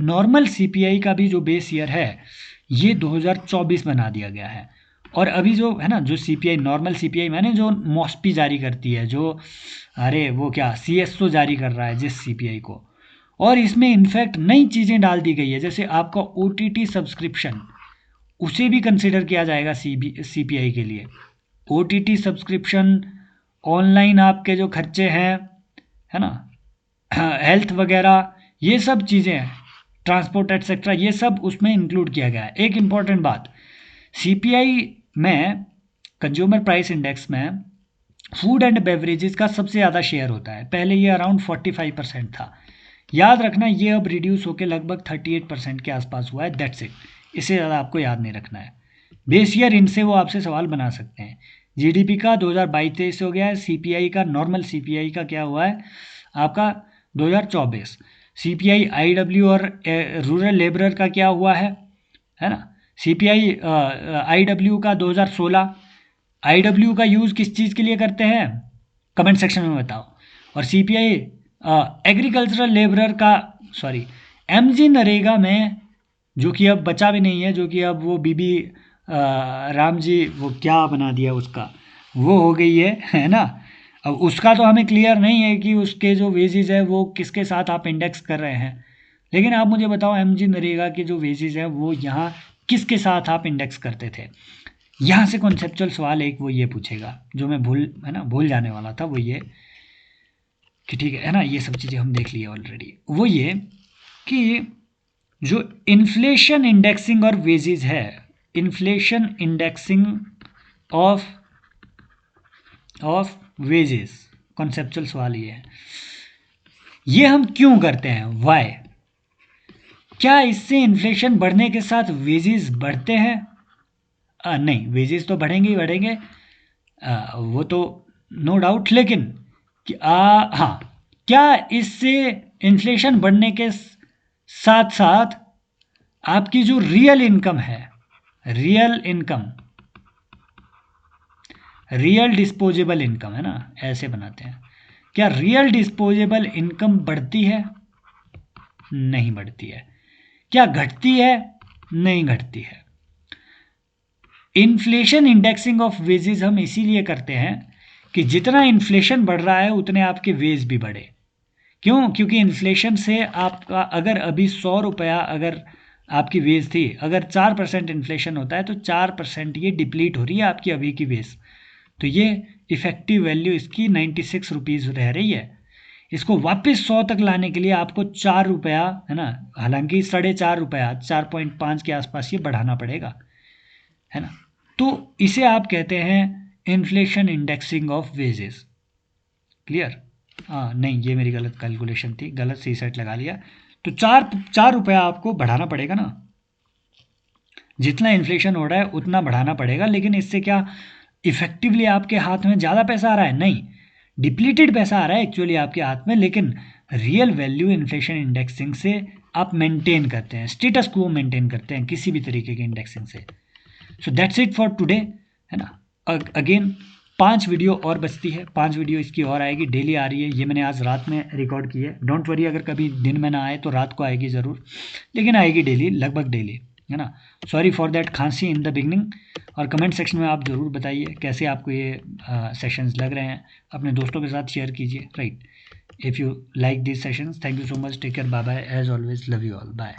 नॉर्मल सीपीआई का भी जो बेस ईयर है, ये 2024 बना दिया गया है। और अभी जो है ना, जो सीपीआई, नॉर्मल सीपीआई माने जो मॉस्पी जारी करती है, जो अरे वो क्या सीएसओ जारी कर रहा है जिस सीपीआई को, और इसमें इनफैक्ट नई चीज़ें डाल दी गई है, जैसे आपका ओटीटी सब्सक्रिप्शन, उसे भी कंसिडर किया जाएगा सीपीआई के लिए। ओटीटी सब्सक्रिप्शन, ऑनलाइन आपके जो खर्चे हैं, है ना, हेल्थ वगैरह, ये सब चीज़ें, ट्रांसपोर्ट एटसेट्रा, ये सब उसमें इंक्लूड किया गया है। एक इम्पॉर्टेंट बात, सीपीआई में, कंज्यूमर प्राइस इंडेक्स में, फूड एंड बेवरेजेस का सबसे ज़्यादा शेयर होता है। पहले ये अराउंड 45% था। याद रखना ये अब रिड्यूस होकर लगभग 38% के आसपास हुआ है। दैट्स इट, इससे ज़्यादा आपको याद नहीं रखना है। बेस ईयर इनसे वो आपसे सवाल बना सकते हैं। जीडीपी का 2022-23 हो गया है। सीपीआई का, नॉर्मल सीपीआई का क्या हुआ है आपका 2024। सीपीआई आईडब्ल्यू और रूरल लेबरर का क्या हुआ है ना, सीपीआई आईडब्ल्यू का 2016। आईडब्ल्यू का यूज़ किस चीज़ के लिए करते हैं, कमेंट सेक्शन में बताओ। और सीपीआई एग्रीकल्चरल लेबरर का, सॉरी, एमजी नरेगा में, जो कि अब बचा भी नहीं है, जो कि अब वो बीबी राम जी, वो क्या बना दिया उसका, वो हो गई है ना। अब उसका तो हमें क्लियर नहीं है कि उसके जो वेजेस है वो किसके साथ आप इंडेक्स कर रहे हैं, लेकिन आप मुझे बताओ एमजी नरेगा के जो वेजेस है वो यहाँ किसके साथ आप इंडेक्स करते थे। यहाँ से कॉन्सेप्चुअल सवाल एक वो ये पूछेगा, जो मैं भूल जाने वाला था, वो ये कि ठीक है ना, ये सब चीज़ें हम देख लिए ऑलरेडी। वो ये कि जो इन्फ्लेशन इंडेक्सिंग और वेजेस है, inflation indexing of wages, conceptual सवाल ये है, ये हम क्यों करते हैं, वाई? क्या इससे इन्फ्लेशन बढ़ने के साथ वेजेस बढ़ते हैं? नहीं, वेजेस तो बढ़ेंगे ही बढ़ेंगे, वो तो नो डाउट, लेकिन कि हाँ, क्या इससे इन्फ्लेशन बढ़ने के साथ साथ आपकी जो रियल इनकम है, real income, real disposable income है ना, ऐसे बनाते हैं, क्या रियल डिस्पोजेबल इनकम बढ़ती है? नहीं बढ़ती है। क्या घटती है? नहीं घटती है। इन्फ्लेशन इंडेक्सिंग ऑफ वेजेस हम इसीलिए करते हैं कि जितना इन्फ्लेशन बढ़ रहा है उतने आपके वेज भी बढ़े। क्यों? क्योंकि इन्फ्लेशन से आपका अगर अभी 100 रुपया अगर आपकी वेज थी, अगर 4% इन्फ्लेशन होता है तो 4% ये डिप्लीट हो रही है आपकी अभी की वेज। तो ये इफेक्टिव वैल्यू इसकी 96 रुपीज़ रह रही है। इसको वापस 100 तक लाने के लिए आपको 4 रुपया, है ना, हालांकि 4.5 रुपया, 4.5 के आसपास ये बढ़ाना पड़ेगा, है ना। तो इसे आप कहते हैं inflation indexing of wages. Clear? हाँ नहीं, ये मेरी गलत कैलकुलेशन थी, गलत सी सेट लगा लिया। तो 4 रुपया आपको बढ़ाना पड़ेगा ना, जितना इन्फ्लेशन हो रहा है उतना बढ़ाना पड़ेगा। लेकिन इससे क्या इफेक्टिवली आपके हाथ में ज़्यादा पैसा आ रहा है? नहीं, डिप्लीटेड पैसा आ रहा है एक्चुअली आपके हाथ में, लेकिन रियल वैल्यू इन्फ्लेशन इंडेक्सिंग से आप मेंटेन करते हैं, स्टेटस को मेंटेन करते हैं किसी भी तरीके के इंडेक्सिंग से। So that's it for today, है ना। अगेन 5 वीडियो और बचती है, 5 वीडियो इसकी और आएगी, डेली आ रही है। ये मैंने आज रात में रिकॉर्ड की है, डोंट वरी, अगर कभी दिन में ना आए तो रात को आएगी ज़रूर, लेकिन आएगी डेली, लगभग डेली, है ना। सॉरी फॉर दैट खांसी इन द बिगनिंग। और कमेंट सेक्शन में आप ज़रूर बताइए कैसे आपको ये सेशंस लग रहे हैं, अपने दोस्तों के साथ शेयर कीजिए, right. If you like this sessions, thank you so much, take care, bye bye, as always love you all, bye.